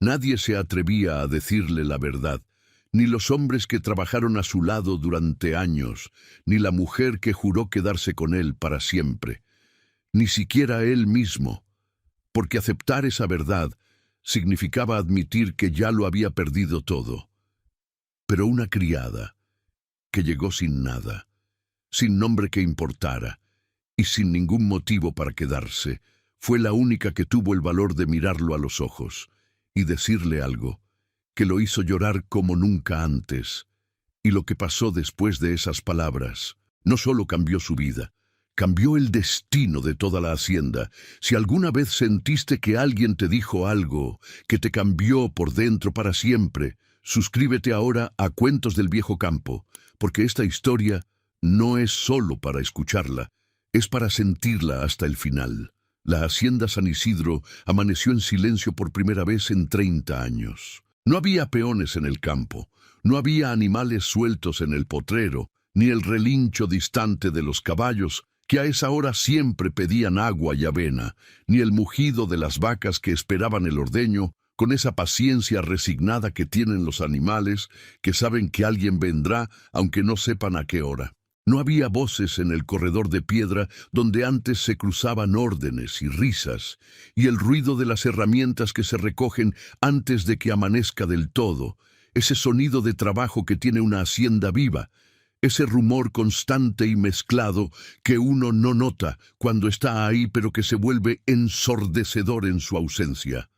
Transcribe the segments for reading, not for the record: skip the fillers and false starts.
Nadie se atrevía a decirle la verdad, ni los hombres que trabajaron a su lado durante años, ni la mujer que juró quedarse con él para siempre, ni siquiera él mismo, porque aceptar esa verdad significaba admitir que ya lo había perdido todo. Pero una criada, que llegó sin nada, sin nombre que importara, y sin ningún motivo para quedarse, fue la única que tuvo el valor de mirarlo a los ojos y decirle algo que lo hizo llorar como nunca antes. Y lo que pasó después de esas palabras no solo cambió su vida, cambió el destino de toda la hacienda. Si alguna vez sentiste que alguien te dijo algo que te cambió por dentro para siempre, suscríbete ahora a Cuentos del Viejo Campo, porque esta historia no es solo para escucharla, es para sentirla hasta el final. La hacienda San Isidro amaneció en silencio por primera vez en 30 años. No había peones en el campo, no había animales sueltos en el potrero, ni el relincho distante de los caballos, que a esa hora siempre pedían agua y avena, ni el mugido de las vacas que esperaban el ordeño, con esa paciencia resignada que tienen los animales, que saben que alguien vendrá, aunque no sepan a qué hora. No había voces en el corredor de piedra donde antes se cruzaban órdenes y risas, y el ruido de las herramientas que se recogen antes de que amanezca del todo, ese sonido de trabajo que tiene una hacienda viva, ese rumor constante y mezclado que uno no nota cuando está ahí pero que se vuelve ensordecedor en su ausencia.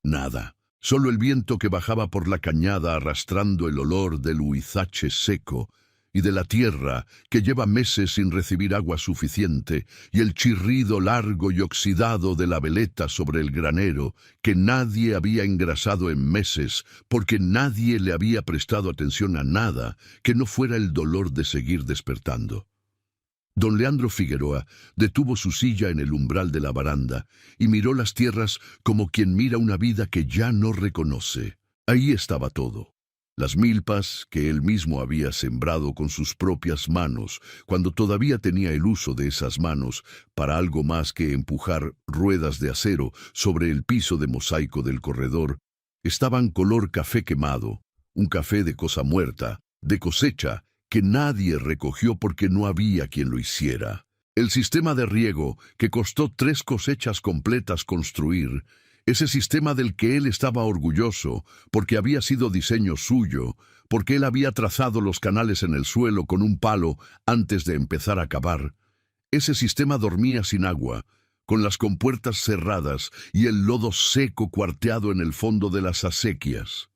Nada, solo el viento que bajaba por la cañada arrastrando el olor del huizache seco, y de la tierra que lleva meses sin recibir agua suficiente, y el chirrido largo y oxidado de la veleta sobre el granero, que nadie había engrasado en meses, porque nadie le había prestado atención a nada que no fuera el dolor de seguir despertando. Don Leandro Figueroa detuvo su silla en el umbral de la baranda y miró las tierras como quien mira una vida que ya no reconoce. Ahí estaba todo. Las milpas que él mismo había sembrado con sus propias manos, cuando todavía tenía el uso de esas manos para algo más que empujar ruedas de acero sobre el piso de mosaico del corredor, estaban color café quemado, un café de cosa muerta, de cosecha, que nadie recogió porque no había quien lo hiciera. El sistema de riego, que costó 3 cosechas completas construir, ese sistema del que él estaba orgulloso, porque había sido diseño suyo, porque él había trazado los canales en el suelo con un palo antes de empezar a cavar. Ese sistema dormía sin agua, con las compuertas cerradas y el lodo seco cuarteado en el fondo de las acequias.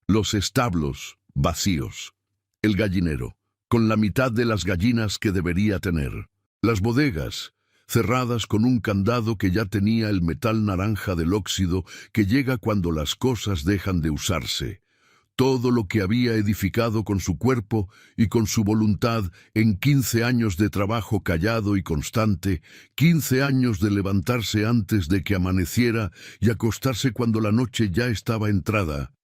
Los establos vacíos. El gallinero, con la mitad de las gallinas que debería tener. Las bodegas, cerradas con un candado que ya tenía el metal naranja del óxido que llega cuando las cosas dejan de usarse. Todo lo que había edificado con su cuerpo y con su voluntad en 15 años de trabajo callado y constante, 15 años de levantarse antes de que amaneciera y acostarse cuando la noche ya estaba entrada.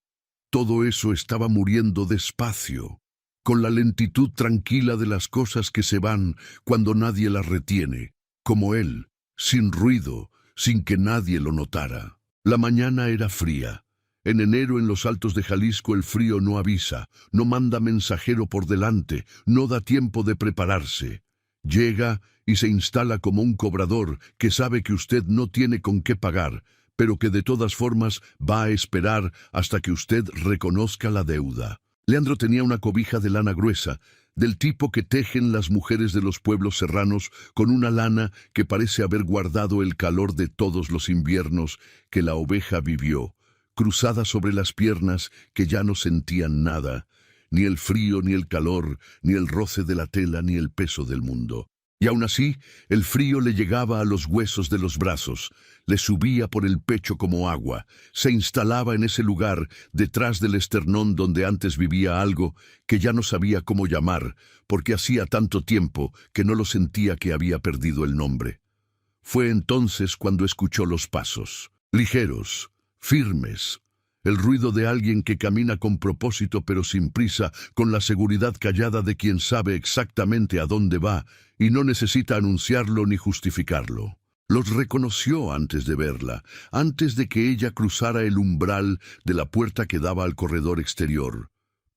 Todo eso estaba muriendo despacio, con la lentitud tranquila de las cosas que se van cuando nadie las retiene, como él, sin ruido, sin que nadie lo notara. La mañana era fría. En enero en los altos de Jalisco el frío no avisa, no manda mensajero por delante, no da tiempo de prepararse. Llega y se instala como un cobrador que sabe que usted no tiene con qué pagar, pero que de todas formas va a esperar hasta que usted reconozca la deuda. Leandro tenía una cobija de lana gruesa, del tipo que tejen las mujeres de los pueblos serranos con una lana que parece haber guardado el calor de todos los inviernos que la oveja vivió, cruzada sobre las piernas que ya no sentían nada, ni el frío, ni el calor, ni el roce de la tela, ni el peso del mundo. Y aún así, el frío le llegaba a los huesos de los brazos, le subía por el pecho como agua, se instalaba en ese lugar, detrás del esternón donde antes vivía algo que ya no sabía cómo llamar, porque hacía tanto tiempo que no lo sentía que había perdido el nombre. Fue entonces cuando escuchó los pasos, ligeros, firmes, el ruido de alguien que camina con propósito pero sin prisa, con la seguridad callada de quien sabe exactamente a dónde va y no necesita anunciarlo ni justificarlo. Los reconoció antes de verla, antes de que ella cruzara el umbral de la puerta que daba al corredor exterior,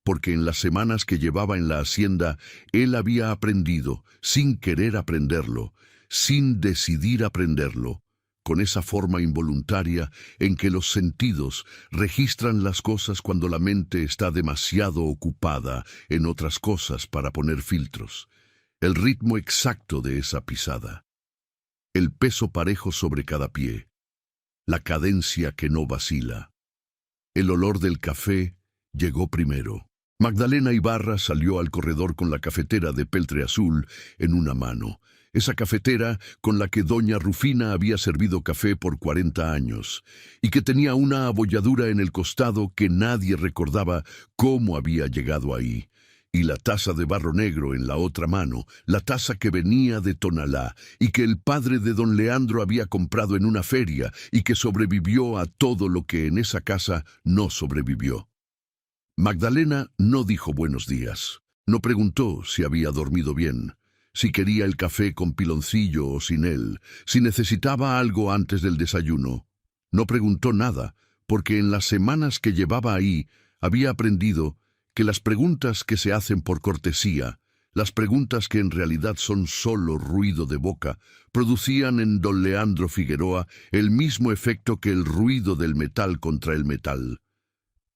porque en las semanas que llevaba en la hacienda, él había aprendido, sin querer aprenderlo, sin decidir aprenderlo, con esa forma involuntaria en que los sentidos registran las cosas cuando la mente está demasiado ocupada en otras cosas para poner filtros, el ritmo exacto de esa pisada, el peso parejo sobre cada pie, la cadencia que no vacila. El olor del café llegó primero. Magdalena Ibarra salió al corredor con la cafetera de peltre azul en una mano, esa cafetera con la que doña Rufina había servido café por 40 años, y que tenía una abolladura en el costado que nadie recordaba cómo había llegado ahí, y la taza de barro negro en la otra mano, la taza que venía de Tonalá, y que el padre de don Leandro había comprado en una feria, y que sobrevivió a todo lo que en esa casa no sobrevivió. Magdalena no dijo buenos días, no preguntó si había dormido bien, si quería el café con piloncillo o sin él, si necesitaba algo antes del desayuno. No preguntó nada, porque en las semanas que llevaba ahí había aprendido que las preguntas que se hacen por cortesía, las preguntas que en realidad son solo ruido de boca, producían en don Leandro Figueroa el mismo efecto que el ruido del metal contra el metal.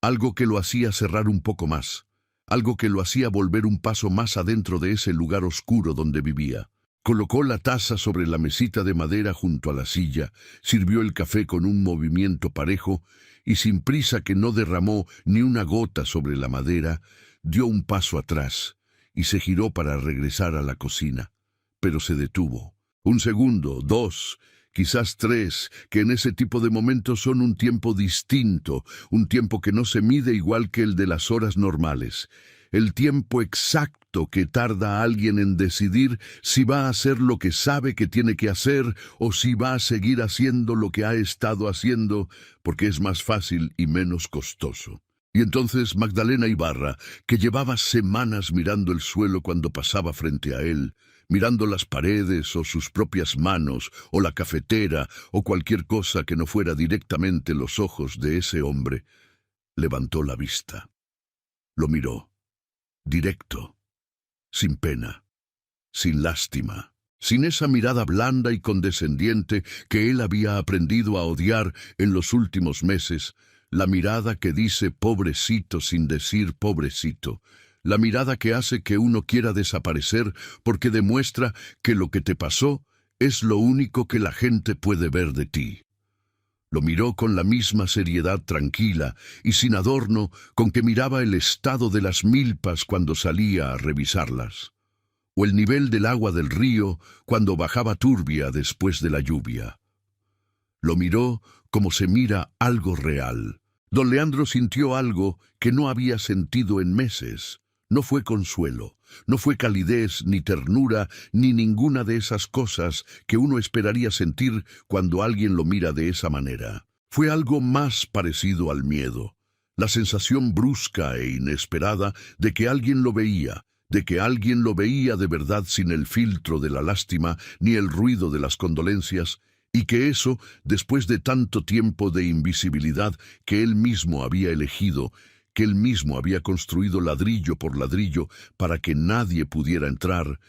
Algo que lo hacía cerrar un poco más, algo que lo hacía volver un paso más adentro de ese lugar oscuro donde vivía. Colocó la taza sobre la mesita de madera junto a la silla, sirvió el café con un movimiento parejo y sin prisa que no derramó ni una gota sobre la madera, dio un paso atrás y se giró para regresar a la cocina. Pero se detuvo. Un segundo, dos, quizás tres, que en ese tipo de momentos son un tiempo distinto, un tiempo que no se mide igual que el de las horas normales. El tiempo exacto que tarda alguien en decidir si va a hacer lo que sabe que tiene que hacer o si va a seguir haciendo lo que ha estado haciendo, porque es más fácil y menos costoso. Y entonces Magdalena Ibarra, que llevaba semanas mirando el suelo cuando pasaba frente a él, mirando las paredes o sus propias manos o la cafetera o cualquier cosa que no fuera directamente los ojos de ese hombre, levantó la vista. Lo miró, directo, sin pena, sin lástima, sin esa mirada blanda y condescendiente que él había aprendido a odiar en los últimos meses, la mirada que dice pobrecito sin decir pobrecito, la mirada que hace que uno quiera desaparecer porque demuestra que lo que te pasó es lo único que la gente puede ver de ti. Lo miró con la misma seriedad tranquila y sin adorno con que miraba el estado de las milpas cuando salía a revisarlas, o el nivel del agua del río cuando bajaba turbia después de la lluvia. Lo miró como se mira algo real. Don Leandro sintió algo que no había sentido en meses. No fue consuelo, no fue calidez, ni ternura, ni ninguna de esas cosas que uno esperaría sentir cuando alguien lo mira de esa manera. Fue algo más parecido al miedo, la sensación brusca e inesperada de que alguien lo veía, de que alguien lo veía de verdad sin el filtro de la lástima ni el ruido de las condolencias, y que eso, después de tanto tiempo de invisibilidad que él mismo había elegido, que él mismo había construido ladrillo por ladrillo para que nadie pudiera entrar,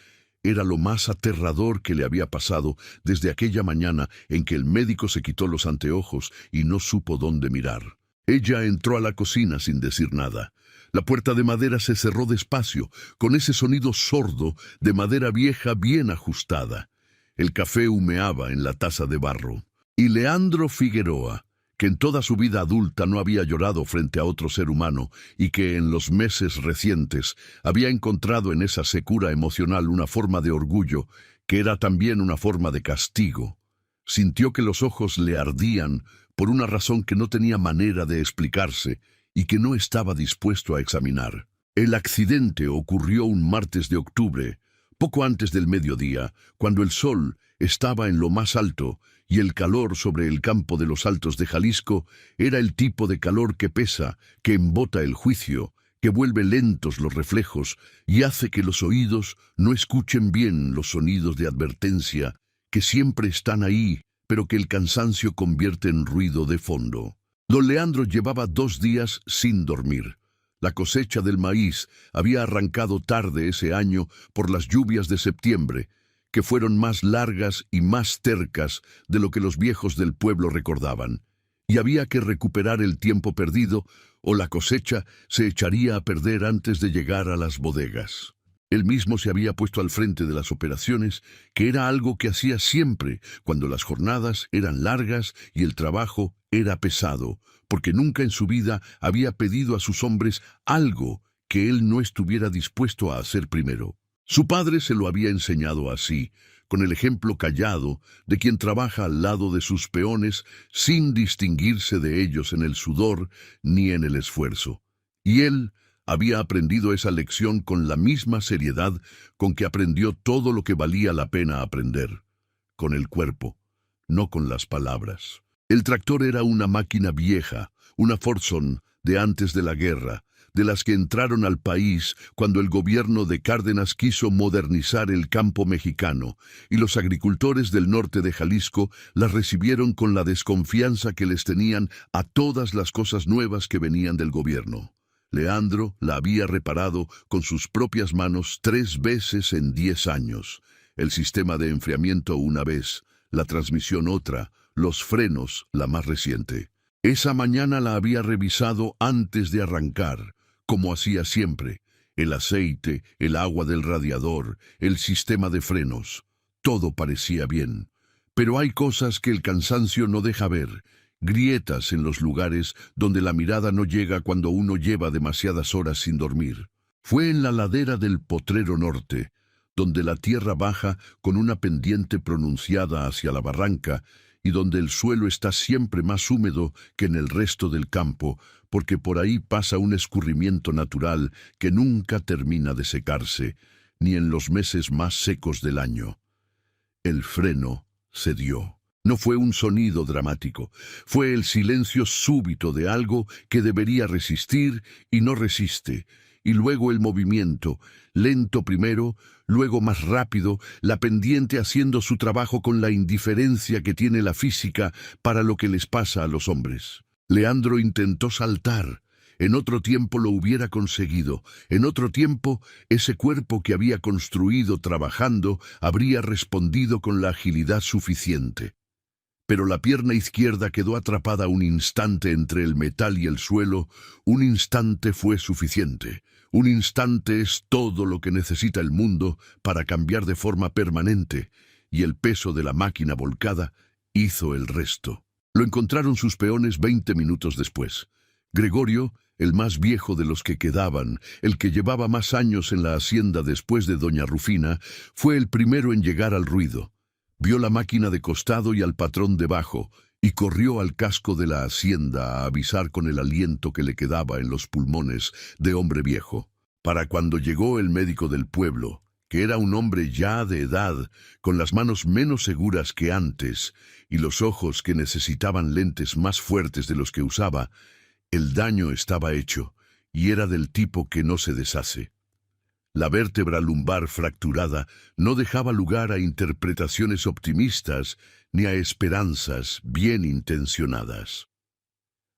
era lo más aterrador que le había pasado desde aquella mañana en que el médico se quitó los anteojos y no supo dónde mirar. Ella entró a la cocina sin decir nada. La puerta de madera se cerró despacio, con ese sonido sordo de madera vieja bien ajustada. El café humeaba en la taza de barro. Y Leandro Figueroa, que en toda su vida adulta no había llorado frente a otro ser humano y que en los meses recientes había encontrado en esa secura emocional una forma de orgullo que era también una forma de castigo, sintió que los ojos le ardían por una razón que no tenía manera de explicarse y que no estaba dispuesto a examinar. El accidente ocurrió un martes de octubre, poco antes del mediodía, cuando el sol estaba en lo más alto y el calor sobre el campo de los Altos de Jalisco era el tipo de calor que pesa, que embota el juicio, que vuelve lentos los reflejos y hace que los oídos no escuchen bien los sonidos de advertencia que siempre están ahí, pero que el cansancio convierte en ruido de fondo. Don Leandro llevaba 2 días sin dormir. La cosecha del maíz había arrancado tarde ese año por las lluvias de septiembre, que fueron más largas y más tercas de lo que los viejos del pueblo recordaban, y había que recuperar el tiempo perdido o la cosecha se echaría a perder antes de llegar a las bodegas. Él mismo se había puesto al frente de las operaciones, que era algo que hacía siempre cuando las jornadas eran largas y el trabajo era pesado, porque nunca en su vida había pedido a sus hombres algo que él no estuviera dispuesto a hacer primero. Su padre se lo había enseñado así, con el ejemplo callado de quien trabaja al lado de sus peones sin distinguirse de ellos en el sudor ni en el esfuerzo. Y él había aprendido esa lección con la misma seriedad con que aprendió todo lo que valía la pena aprender, con el cuerpo, no con las palabras. El tractor era una máquina vieja, una Fordson de antes de la guerra, de las que entraron al país cuando el gobierno de Cárdenas quiso modernizar el campo mexicano, y los agricultores del norte de Jalisco las recibieron con la desconfianza que les tenían a todas las cosas nuevas que venían del gobierno. Leandro la había reparado con sus propias manos 3 veces en 10 años. El sistema de enfriamiento una vez, la transmisión otra, los frenos la más reciente. Esa mañana la había revisado antes de arrancar, como hacía siempre. El aceite, el agua del radiador, el sistema de frenos. Todo parecía bien. Pero hay cosas que el cansancio no deja ver. Grietas en los lugares donde la mirada no llega cuando uno lleva demasiadas horas sin dormir. Fue en la ladera del Potrero Norte, donde la tierra baja con una pendiente pronunciada hacia la barranca y donde el suelo está siempre más húmedo que en el resto del campo, porque por ahí pasa un escurrimiento natural que nunca termina de secarse, ni en los meses más secos del año. El freno se dio. No fue un sonido dramático, fue el silencio súbito de algo que debería resistir y no resiste, y luego el movimiento, lento primero, luego más rápido, la pendiente haciendo su trabajo con la indiferencia que tiene la física para lo que les pasa a los hombres. Leandro intentó saltar. En otro tiempo lo hubiera conseguido. En otro tiempo, ese cuerpo que había construido trabajando habría respondido con la agilidad suficiente. Pero la pierna izquierda quedó atrapada un instante entre el metal y el suelo. Un instante fue suficiente. Un instante es todo lo que necesita el mundo para cambiar de forma permanente, y el peso de la máquina volcada hizo el resto. Lo encontraron sus peones 20 minutos después. Gregorio, el más viejo de los que quedaban, el que llevaba más años en la hacienda después de doña Rufina, fue el primero en llegar al ruido. Vio la máquina de costado y al patrón debajo, y corrió al casco de la hacienda a avisar con el aliento que le quedaba en los pulmones de hombre viejo. Para cuando llegó el médico del pueblo, que era un hombre ya de edad, con las manos menos seguras que antes, y los ojos que necesitaban lentes más fuertes de los que usaba, el daño estaba hecho, y era del tipo que no se deshace. La vértebra lumbar fracturada no dejaba lugar a interpretaciones optimistas ni a esperanzas bien intencionadas.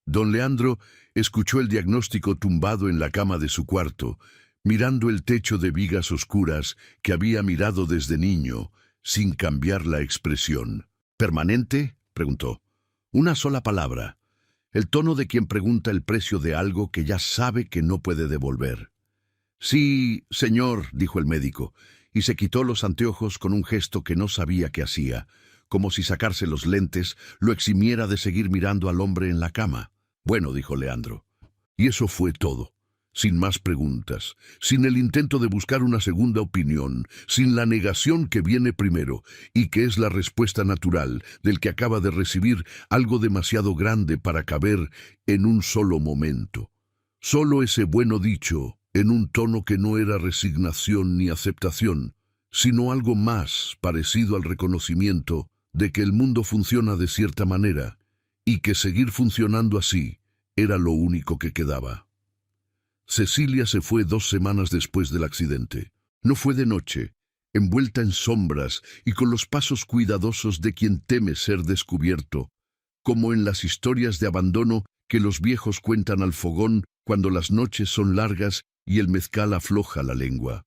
Don Leandro escuchó el diagnóstico tumbado en la cama de su cuarto, mirando el techo de vigas oscuras que había mirado desde niño, sin cambiar la expresión. ¿Permanente?, preguntó. Una sola palabra. El tono de quien pregunta el precio de algo que ya sabe que no puede devolver. Sí, señor, dijo el médico, y se quitó los anteojos con un gesto que no sabía qué hacía, como si sacarse los lentes lo eximiera de seguir mirando al hombre en la cama. Bueno, dijo Leandro. Y eso fue todo. Sin más preguntas, sin el intento de buscar una segunda opinión, sin la negación que viene primero y que es la respuesta natural del que acaba de recibir algo demasiado grande para caber en un solo momento. Solo ese bueno dicho, en un tono que no era resignación ni aceptación, sino algo más parecido al reconocimiento de que el mundo funciona de cierta manera y que seguir funcionando así era lo único que quedaba. Cecilia se fue 2 semanas después del accidente. No fue de noche. envuelta en sombras y con los pasos cuidadosos de quien teme ser descubierto, como en las historias de abandono que los viejos cuentan al fogón cuando las noches son largas y el mezcal afloja la lengua.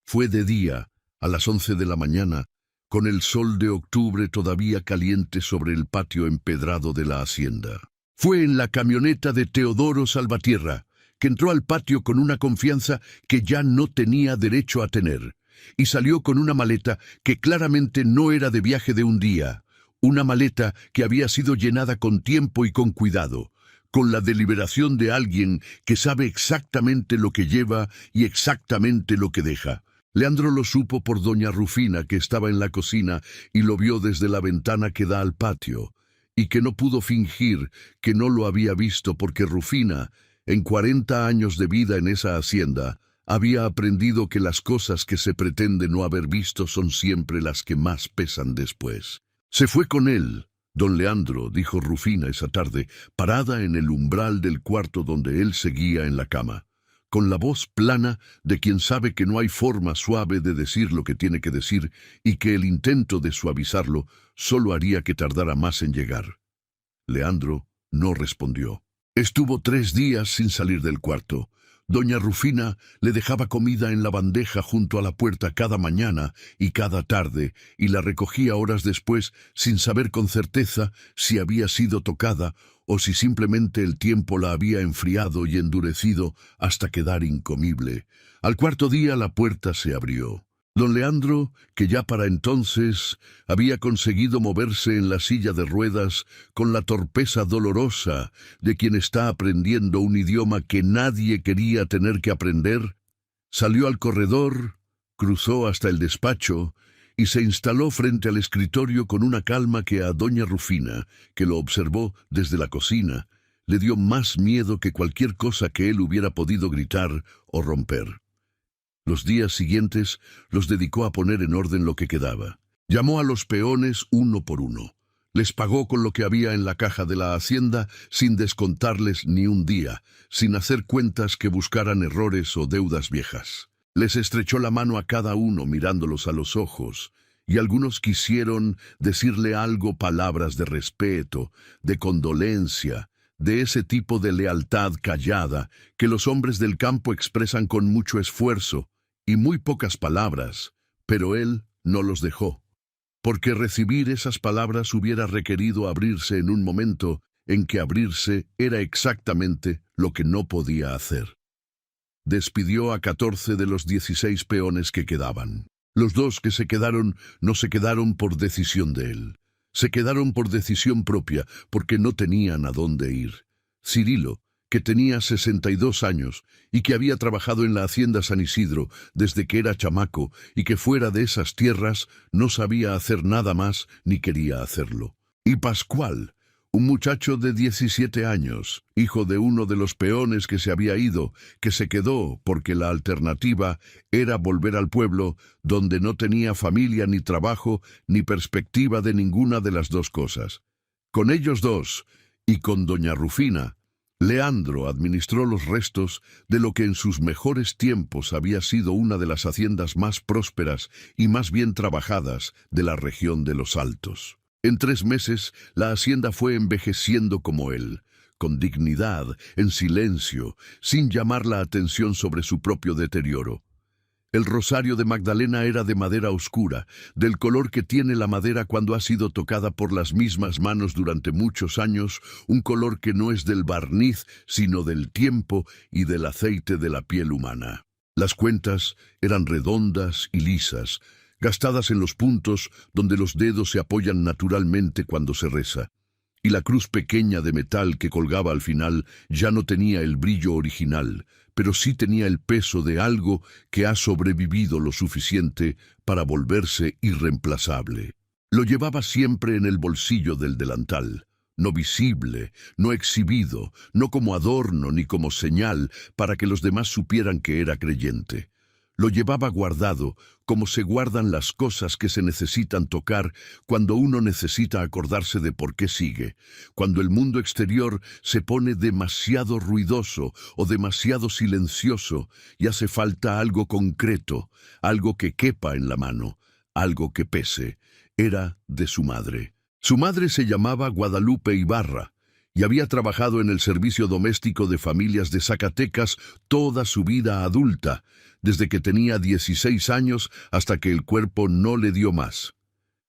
Fue de día, a las 11 de la mañana, con el sol de octubre todavía caliente sobre el patio empedrado de la hacienda. Fue en la camioneta de Teodoro Salvatierra, que entró al patio con una confianza que ya no tenía derecho a tener, y salió con una maleta que claramente no era de viaje de un día, una maleta que había sido llenada con tiempo y con cuidado, con la deliberación de alguien que sabe exactamente lo que lleva y exactamente lo que deja. Leandro lo supo por doña Rufina, que estaba en la cocina y lo vio desde la ventana que da al patio, y que no pudo fingir que no lo había visto porque Rufina, en 40 años de vida en esa hacienda, había aprendido que las cosas que se pretende no haber visto son siempre las que más pesan después. Se fue con él, don Leandro, dijo Rufina esa tarde, parada en el umbral del cuarto donde él seguía en la cama, con la voz plana de quien sabe que no hay forma suave de decir lo que tiene que decir y que el intento de suavizarlo solo haría que tardara más en llegar. Leandro no respondió. Estuvo 3 días sin salir del cuarto. Doña Rufina le dejaba comida en la bandeja junto a la puerta cada mañana y cada tarde, y la recogía horas después sin saber con certeza si había sido tocada o si simplemente el tiempo la había enfriado y endurecido hasta quedar incomible. Al 4.º día la puerta se abrió. Don Leandro, que ya para entonces había conseguido moverse en la silla de ruedas con la torpeza dolorosa de quien está aprendiendo un idioma que nadie quería tener que aprender, salió al corredor, cruzó hasta el despacho y se instaló frente al escritorio con una calma que a doña Rufina, que lo observó desde la cocina, le dio más miedo que cualquier cosa que él hubiera podido gritar o romper. Los días siguientes los dedicó a poner en orden lo que quedaba. Llamó a los peones uno por uno. Les pagó con lo que había en la caja de la hacienda sin descontarles ni un día, sin hacer cuentas que buscaran errores o deudas viejas. Les estrechó la mano a cada uno mirándolos a los ojos, y algunos quisieron decirle algo, palabras de respeto, de condolencia, de ese tipo de lealtad callada que los hombres del campo expresan con mucho esfuerzo y muy pocas palabras, pero él no los dejó, porque recibir esas palabras hubiera requerido abrirse en un momento en que abrirse era exactamente lo que no podía hacer. Despidió a 14 de los 16 peones que quedaban. Los 2 que se quedaron no se quedaron por decisión de él. Se quedaron por decisión propia, porque no tenían a dónde ir. Cirilo, que tenía 62 años y que había trabajado en la hacienda San Isidro desde que era chamaco y que fuera de esas tierras no sabía hacer nada más ni quería hacerlo. Y Pascual, un muchacho de 17 años, hijo de uno de los peones que se había ido, que se quedó porque la alternativa era volver al pueblo donde no tenía familia ni trabajo ni perspectiva de ninguna de las dos cosas. Con ellos 2 y con doña Rufina, Leandro administró los restos de lo que en sus mejores tiempos había sido una de las haciendas más prósperas y más bien trabajadas de la región de los Altos. En 3 meses, la hacienda fue envejeciendo como él, con dignidad, en silencio, sin llamar la atención sobre su propio deterioro. El rosario de Magdalena era de madera oscura, del color que tiene la madera cuando ha sido tocada por las mismas manos durante muchos años, un color que no es del barniz, sino del tiempo y del aceite de la piel humana. Las cuentas eran redondas y lisas, gastadas en los puntos donde los dedos se apoyan naturalmente cuando se reza, y la cruz pequeña de metal que colgaba al final ya no tenía el brillo original, pero sí tenía el peso de algo que ha sobrevivido lo suficiente para volverse irreemplazable. Lo llevaba siempre en el bolsillo del delantal, no visible, no exhibido, no como adorno ni como señal para que los demás supieran que era creyente. Lo llevaba guardado, como se guardan las cosas que se necesitan tocar cuando uno necesita acordarse de por qué sigue, cuando el mundo exterior se pone demasiado ruidoso o demasiado silencioso y hace falta algo concreto, algo que quepa en la mano, algo que pese. Era de su madre. Su madre se llamaba Guadalupe Ibarra y había trabajado en el servicio doméstico de familias de Zacatecas toda su vida adulta, desde que tenía 16 años hasta que el cuerpo no le dio más.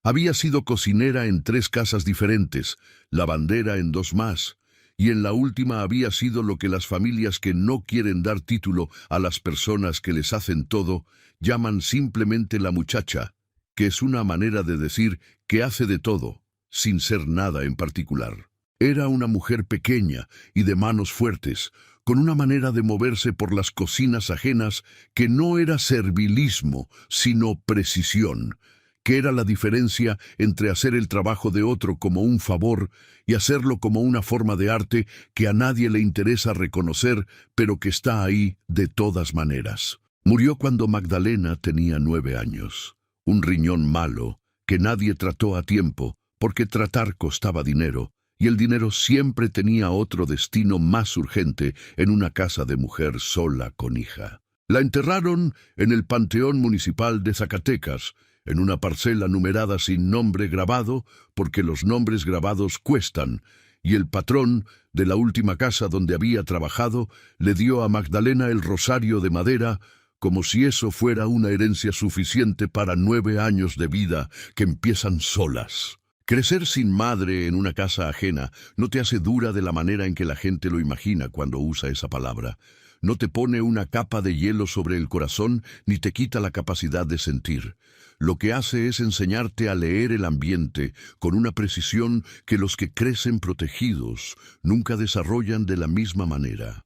Había sido cocinera en 3 casas diferentes, lavandera en 2 más, y en la última había sido lo que las familias que no quieren dar título a las personas que les hacen todo, llaman simplemente la muchacha, que es una manera de decir que hace de todo, sin ser nada en particular. Era una mujer pequeña y de manos fuertes, con una manera de moverse por las cocinas ajenas que no era servilismo, sino precisión, que era la diferencia entre hacer el trabajo de otro como un favor y hacerlo como una forma de arte que a nadie le interesa reconocer, pero que está ahí de todas maneras. Murió cuando Magdalena tenía 9 años. Un riñón malo, que nadie trató a tiempo, porque tratar costaba dinero, y el dinero siempre tenía otro destino más urgente en una casa de mujer sola con hija. La enterraron en el Panteón Municipal de Zacatecas, en una parcela numerada sin nombre grabado, porque los nombres grabados cuestan, y el patrón de la última casa donde había trabajado le dio a Magdalena el rosario de madera, como si eso fuera una herencia suficiente para 9 años de vida que empiezan solas. Crecer sin madre en una casa ajena no te hace dura de la manera en que la gente lo imagina cuando usa esa palabra. No te pone una capa de hielo sobre el corazón ni te quita la capacidad de sentir. Lo que hace es enseñarte a leer el ambiente con una precisión que los que crecen protegidos nunca desarrollan de la misma manera.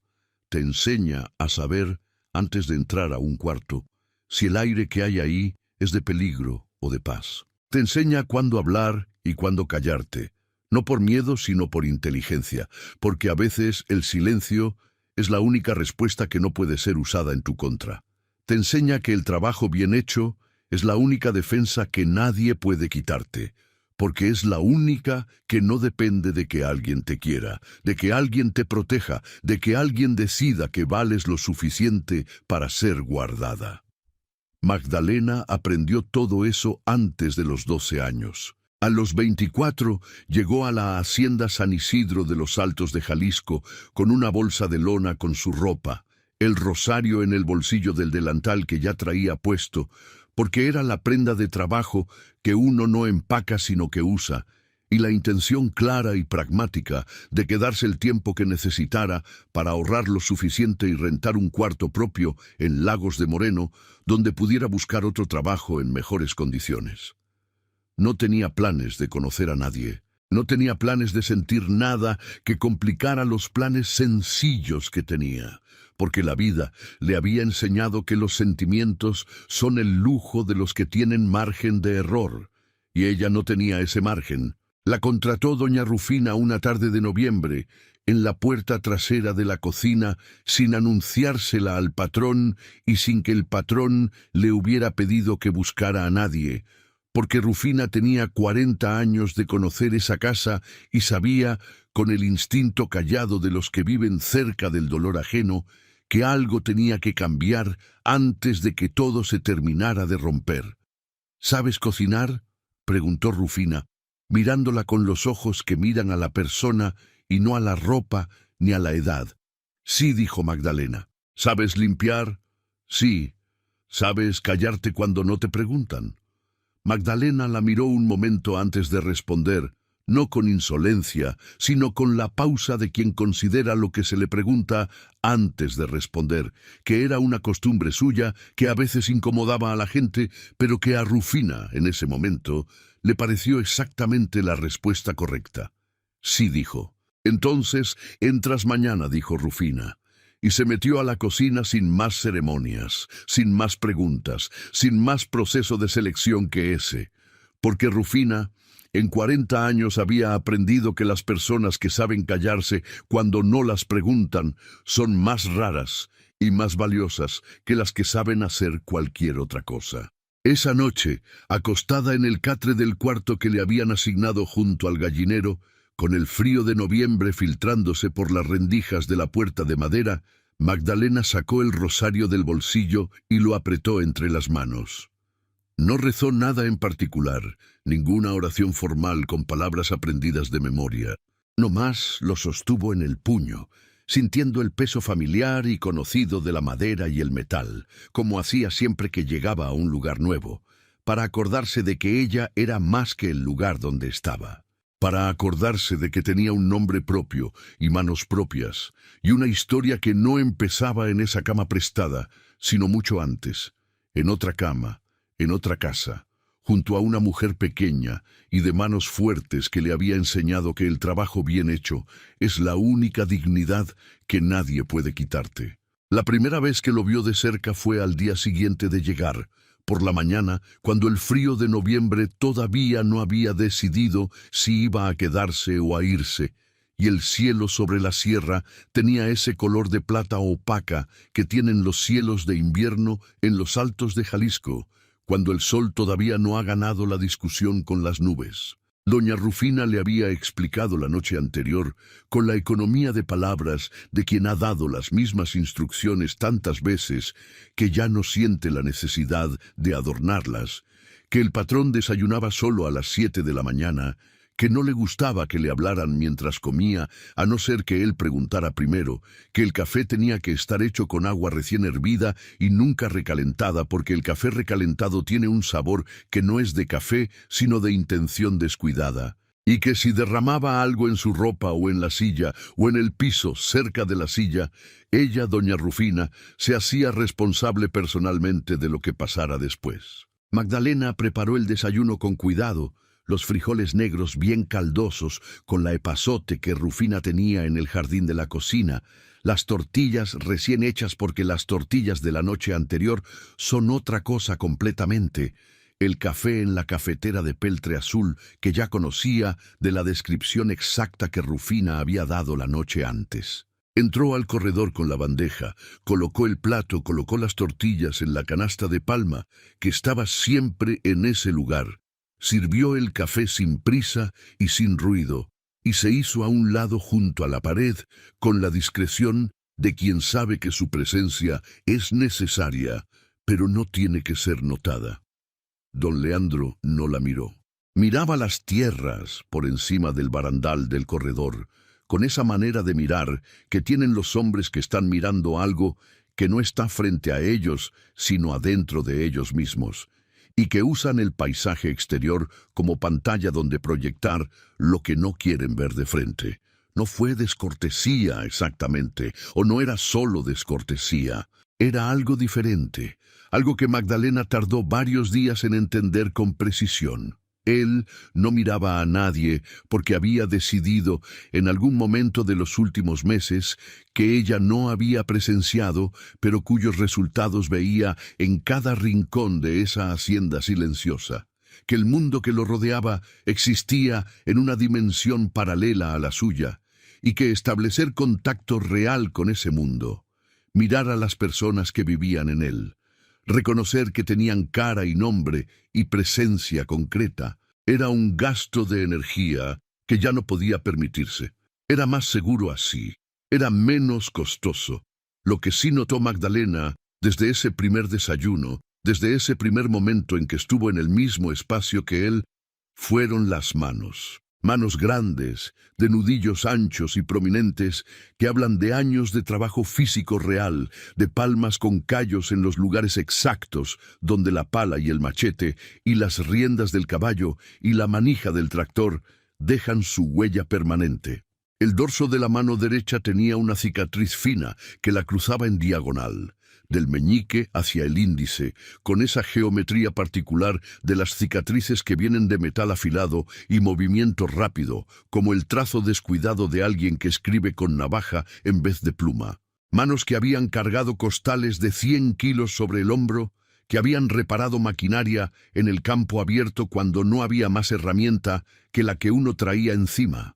Te enseña a saber, antes de entrar a un cuarto, si el aire que hay ahí es de peligro o de paz. Te enseña cuándo hablar y cuándo callarte, no por miedo sino por inteligencia, porque a veces el silencio es la única respuesta que no puede ser usada en tu contra. Te enseña que el trabajo bien hecho es la única defensa que nadie puede quitarte, porque es la única que no depende de que alguien te quiera, de que alguien te proteja, de que alguien decida que vales lo suficiente para ser guardada. Magdalena aprendió todo eso antes de los 12 años. A los 24 llegó a la hacienda San Isidro de los Altos de Jalisco con una bolsa de lona con su ropa, el rosario en el bolsillo del delantal que ya traía puesto, porque era la prenda de trabajo que uno no empaca sino que usa, y la intención clara y pragmática de quedarse el tiempo que necesitara para ahorrar lo suficiente y rentar un cuarto propio en Lagos de Moreno, donde pudiera buscar otro trabajo en mejores condiciones. No tenía planes de conocer a nadie, no tenía planes de sentir nada que complicara los planes sencillos que tenía, porque la vida le había enseñado que los sentimientos son el lujo de los que tienen margen de error, y ella no tenía ese margen. La contrató doña Rufina una tarde de noviembre, en la puerta trasera de la cocina, sin anunciársela al patrón y sin que el patrón le hubiera pedido que buscara a nadie, porque Rufina tenía 40 años de conocer esa casa y sabía, con el instinto callado de los que viven cerca del dolor ajeno, que algo tenía que cambiar antes de que todo se terminara de romper. ¿Sabes cocinar?, preguntó Rufina, mirándola con los ojos que miran a la persona y no a la ropa ni a la edad. Sí, dijo Magdalena. ¿Sabes limpiar? Sí. ¿Sabes callarte cuando no te preguntan? Magdalena la miró un momento antes de responder, no con insolencia, sino con la pausa de quien considera lo que se le pregunta antes de responder, que era una costumbre suya que a veces incomodaba a la gente, pero que a Rufina, en ese momento, le pareció exactamente la respuesta correcta. Sí, dijo. Entonces, entras mañana, dijo Rufina. Y se metió a la cocina sin más ceremonias, sin más preguntas, sin más proceso de selección que ese, porque Rufina En 40 años había aprendido que las personas que saben callarse cuando no las preguntan son más raras y más valiosas que las que saben hacer cualquier otra cosa. Esa noche, acostada en el catre del cuarto que le habían asignado junto al gallinero, con el frío de noviembre filtrándose por las rendijas de la puerta de madera, Magdalena sacó el rosario del bolsillo y lo apretó entre las manos. No rezó nada en particular, ninguna oración formal con palabras aprendidas de memoria. No más lo sostuvo en el puño, sintiendo el peso familiar y conocido de la madera y el metal, como hacía siempre que llegaba a un lugar nuevo, para acordarse de que ella era más que el lugar donde estaba, para acordarse de que tenía un nombre propio y manos propias, y una historia que no empezaba en esa cama prestada, sino mucho antes, en otra cama, en otra casa, junto a una mujer pequeña y de manos fuertes que le había enseñado que el trabajo bien hecho es la única dignidad que nadie puede quitarte. La primera vez que lo vio de cerca fue al día siguiente de llegar, por la mañana, cuando el frío de noviembre todavía no había decidido si iba a quedarse o a irse, y el cielo sobre la sierra tenía ese color de plata opaca que tienen los cielos de invierno en los altos de Jalisco, cuando el sol todavía no ha ganado la discusión con las nubes. Doña Rufina le había explicado la noche anterior, con la economía de palabras de quien ha dado las mismas instrucciones tantas veces, que ya no siente la necesidad de adornarlas, que el patrón desayunaba solo a las 7 de la mañana, que no le gustaba que le hablaran mientras comía, a no ser que él preguntara primero, que el café tenía que estar hecho con agua recién hervida y nunca recalentada, porque el café recalentado tiene un sabor que no es de café, sino de intención descuidada, y que si derramaba algo en su ropa o en la silla o en el piso cerca de la silla, ella, doña Rufina, se hacía responsable personalmente de lo que pasara después. Magdalena preparó el desayuno con cuidado, los frijoles negros bien caldosos con la epazote que Rufina tenía en el jardín de la cocina, las tortillas recién hechas porque las tortillas de la noche anterior son otra cosa completamente, el café en la cafetera de peltre azul que ya conocía de la descripción exacta que Rufina había dado la noche antes. Entró al corredor con la bandeja, colocó el plato, colocó las tortillas en la canasta de palma, que estaba siempre en ese lugar. Sirvió el café sin prisa y sin ruido, y se hizo a un lado junto a la pared, con la discreción de quien sabe que su presencia es necesaria, pero no tiene que ser notada. Don Leandro no la miró. Miraba las tierras por encima del barandal del corredor, con esa manera de mirar que tienen los hombres que están mirando algo que no está frente a ellos, sino adentro de ellos mismos, y que usan el paisaje exterior como pantalla donde proyectar lo que no quieren ver de frente. No fue descortesía exactamente, o no era solo descortesía, era algo diferente, algo que Magdalena tardó varios días en entender con precisión. Él no miraba a nadie porque había decidido en algún momento de los últimos meses que ella no había presenciado, pero cuyos resultados veía en cada rincón de esa hacienda silenciosa, que el mundo que lo rodeaba existía en una dimensión paralela a la suya, y que establecer contacto real con ese mundo, mirar a las personas que vivían en él, reconocer que tenían cara y nombre y presencia concreta, era un gasto de energía que ya no podía permitirse. Era más seguro así, era menos costoso. Lo que sí notó Magdalena desde ese primer desayuno, desde ese primer momento en que estuvo en el mismo espacio que él, fueron las manos. Manos grandes, de nudillos anchos y prominentes, que hablan de años de trabajo físico real, de palmas con callos en los lugares exactos, donde la pala y el machete, y las riendas del caballo, y la manija del tractor, dejan su huella permanente. El dorso de la mano derecha tenía una cicatriz fina que la cruzaba en diagonal, del meñique hacia el índice, con esa geometría particular de las cicatrices que vienen de metal afilado y movimiento rápido, como el trazo descuidado de alguien que escribe con navaja en vez de pluma. Manos que habían cargado costales de 100 kilos sobre el hombro, que habían reparado maquinaria en el campo abierto cuando no había más herramienta que la que uno traía encima,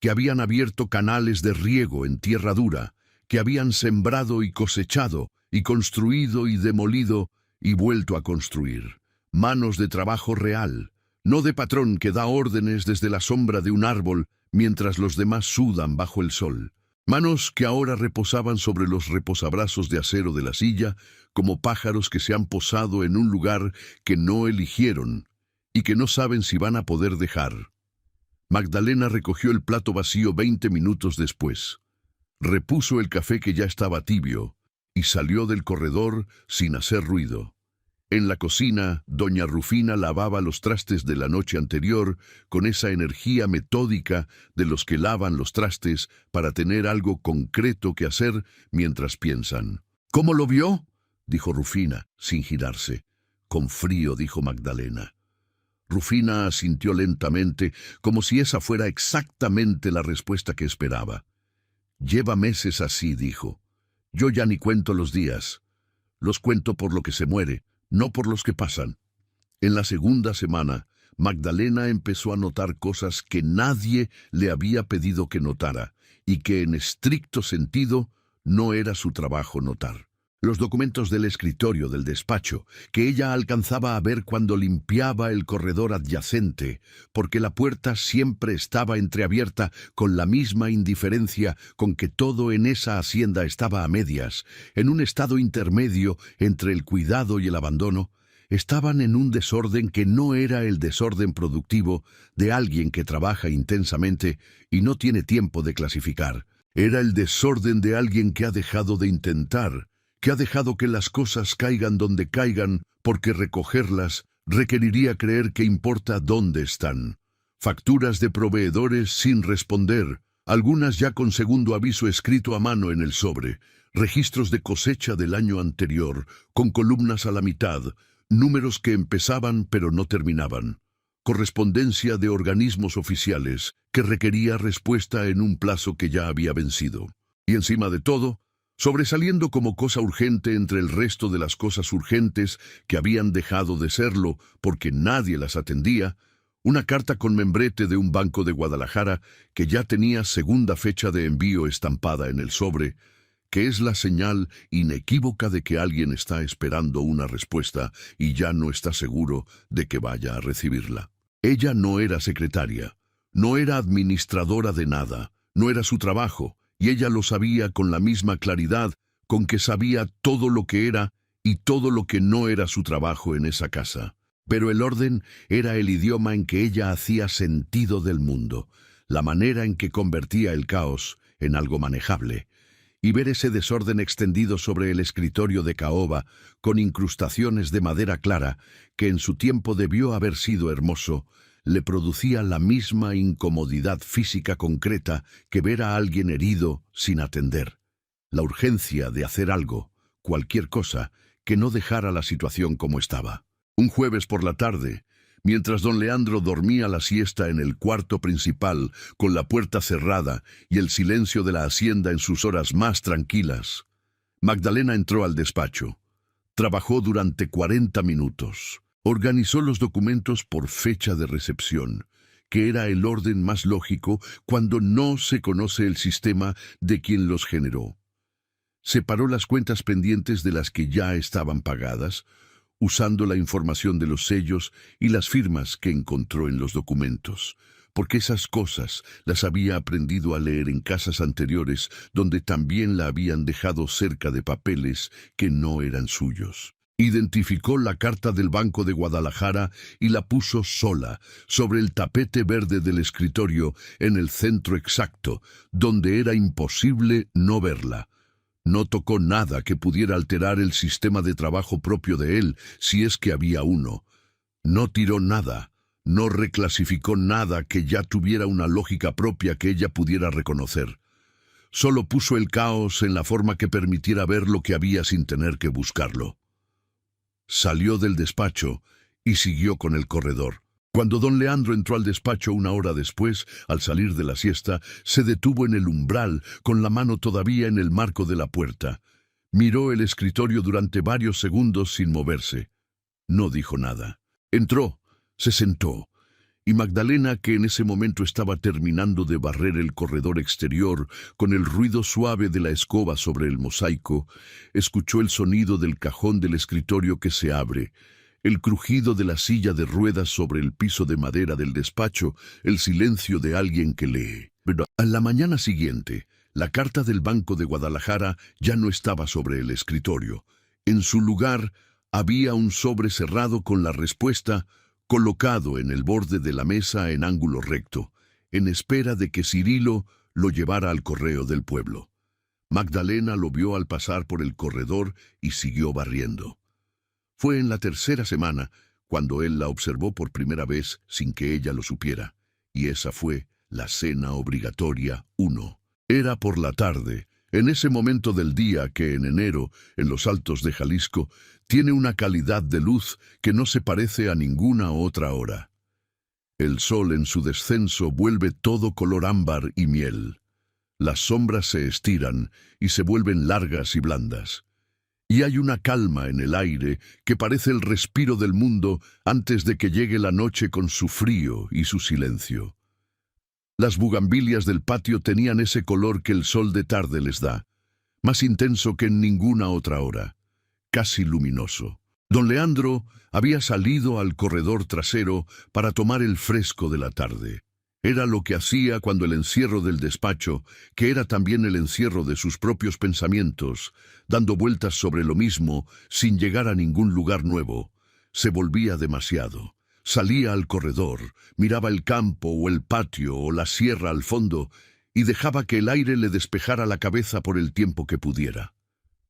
que habían abierto canales de riego en tierra dura, que habían sembrado y cosechado, y construido y demolido, y vuelto a construir. Manos de trabajo real, no de patrón que da órdenes desde la sombra de un árbol mientras los demás sudan bajo el sol. Manos que ahora reposaban sobre los reposabrazos de acero de la silla, como pájaros que se han posado en un lugar que no eligieron y que no saben si van a poder dejar. Magdalena recogió el plato vacío 20 minutos después. Repuso el café que ya estaba tibio y salió del corredor sin hacer ruido. En la cocina, doña Rufina lavaba los trastes de la noche anterior con esa energía metódica de los que lavan los trastes para tener algo concreto que hacer mientras piensan. «¿Cómo lo vio?», dijo Rufina, sin girarse. «Con frío», dijo Magdalena. Rufina asintió lentamente, como si esa fuera exactamente la respuesta que esperaba. «Lleva meses así», dijo. «Yo ya ni cuento los días. Los cuento por lo que se muere, no por los que pasan». En la segunda semana, Magdalena empezó a notar cosas que nadie le había pedido que notara y que en estricto sentido no era su trabajo notar. Los documentos del escritorio del despacho, que ella alcanzaba a ver cuando limpiaba el corredor adyacente, porque la puerta siempre estaba entreabierta con la misma indiferencia con que todo en esa hacienda estaba a medias, en un estado intermedio entre el cuidado y el abandono, estaban en un desorden que no era el desorden productivo de alguien que trabaja intensamente y no tiene tiempo de clasificar. Era el desorden de alguien que ha dejado de intentar, que ha dejado que las cosas caigan donde caigan, porque recogerlas requeriría creer que importa dónde están. Facturas de proveedores sin responder, algunas ya con segundo aviso escrito a mano en el sobre, registros de cosecha del año anterior, con columnas a la mitad, números que empezaban pero no terminaban, correspondencia de organismos oficiales que requería respuesta en un plazo que ya había vencido. Y encima de todo, sobresaliendo como cosa urgente entre el resto de las cosas urgentes que habían dejado de serlo porque nadie las atendía, una carta con membrete de un banco de Guadalajara que ya tenía segunda fecha de envío estampada en el sobre, que es la señal inequívoca de que alguien está esperando una respuesta y ya no está seguro de que vaya a recibirla. Ella no era secretaria, no era administradora de nada, no era su trabajo, y ella lo sabía con la misma claridad con que sabía todo lo que era y todo lo que no era su trabajo en esa casa. Pero el orden era el idioma en que ella hacía sentido del mundo, la manera en que convertía el caos en algo manejable. Y ver ese desorden extendido sobre el escritorio de caoba, con incrustaciones de madera clara, que en su tiempo debió haber sido hermoso, le producía la misma incomodidad física concreta que ver a alguien herido sin atender. La urgencia de hacer algo, cualquier cosa, que no dejara la situación como estaba. Un jueves por la tarde, mientras don Leandro dormía la siesta en el cuarto principal, con la puerta cerrada y el silencio de la hacienda en sus horas más tranquilas, Magdalena entró al despacho. Trabajó durante 40 minutos. Organizó los documentos por fecha de recepción, que era el orden más lógico cuando no se conoce el sistema de quien los generó. Separó las cuentas pendientes de las que ya estaban pagadas, usando la información de los sellos y las firmas que encontró en los documentos, porque esas cosas las había aprendido a leer en casas anteriores donde también la habían dejado cerca de papeles que no eran suyos. Identificó la carta del Banco de Guadalajara y la puso sola, sobre el tapete verde del escritorio, en el centro exacto, donde era imposible no verla. No tocó nada que pudiera alterar el sistema de trabajo propio de él, si es que había uno. No tiró nada, no reclasificó nada que ya tuviera una lógica propia que ella pudiera reconocer. Solo puso el caos en la forma que permitiera ver lo que había sin tener que buscarlo. Salió del despacho y siguió con el corredor. Cuando don Leandro entró al despacho una hora después, al salir de la siesta, se detuvo en el umbral, con la mano todavía en el marco de la puerta. Miró el escritorio durante varios segundos sin moverse. No dijo nada. Entró, se sentó, y Magdalena, que en ese momento estaba terminando de barrer el corredor exterior con el ruido suave de la escoba sobre el mosaico, escuchó el sonido del cajón del escritorio que se abre, el crujido de la silla de ruedas sobre el piso de madera del despacho, el silencio de alguien que lee. Pero a la mañana siguiente, la carta del Banco de Guadalajara ya no estaba sobre el escritorio. En su lugar había un sobre cerrado con la respuesta colocado en el borde de la mesa en ángulo recto, en espera de que Cirilo lo llevara al correo del pueblo. Magdalena lo vio al pasar por el corredor y siguió barriendo. Fue en la tercera semana cuando él la observó por primera vez sin que ella lo supiera, y esa fue la cena obligatoria 1. Era por la tarde, en ese momento del día que en enero, en los altos de Jalisco, tiene una calidad de luz que no se parece a ninguna otra hora. El sol en su descenso vuelve todo color ámbar y miel. Las sombras se estiran y se vuelven largas y blandas. Y hay una calma en el aire que parece el respiro del mundo antes de que llegue la noche con su frío y su silencio. Las bugambilias del patio tenían ese color que el sol de tarde les da, más intenso que en ninguna otra hora, casi luminoso. Don Leandro había salido al corredor trasero para tomar el fresco de la tarde. Era lo que hacía cuando el encierro del despacho, que era también el encierro de sus propios pensamientos, dando vueltas sobre lo mismo sin llegar a ningún lugar nuevo, se volvía demasiado. Salía al corredor, miraba el campo o el patio o la sierra al fondo y dejaba que el aire le despejara la cabeza por el tiempo que pudiera.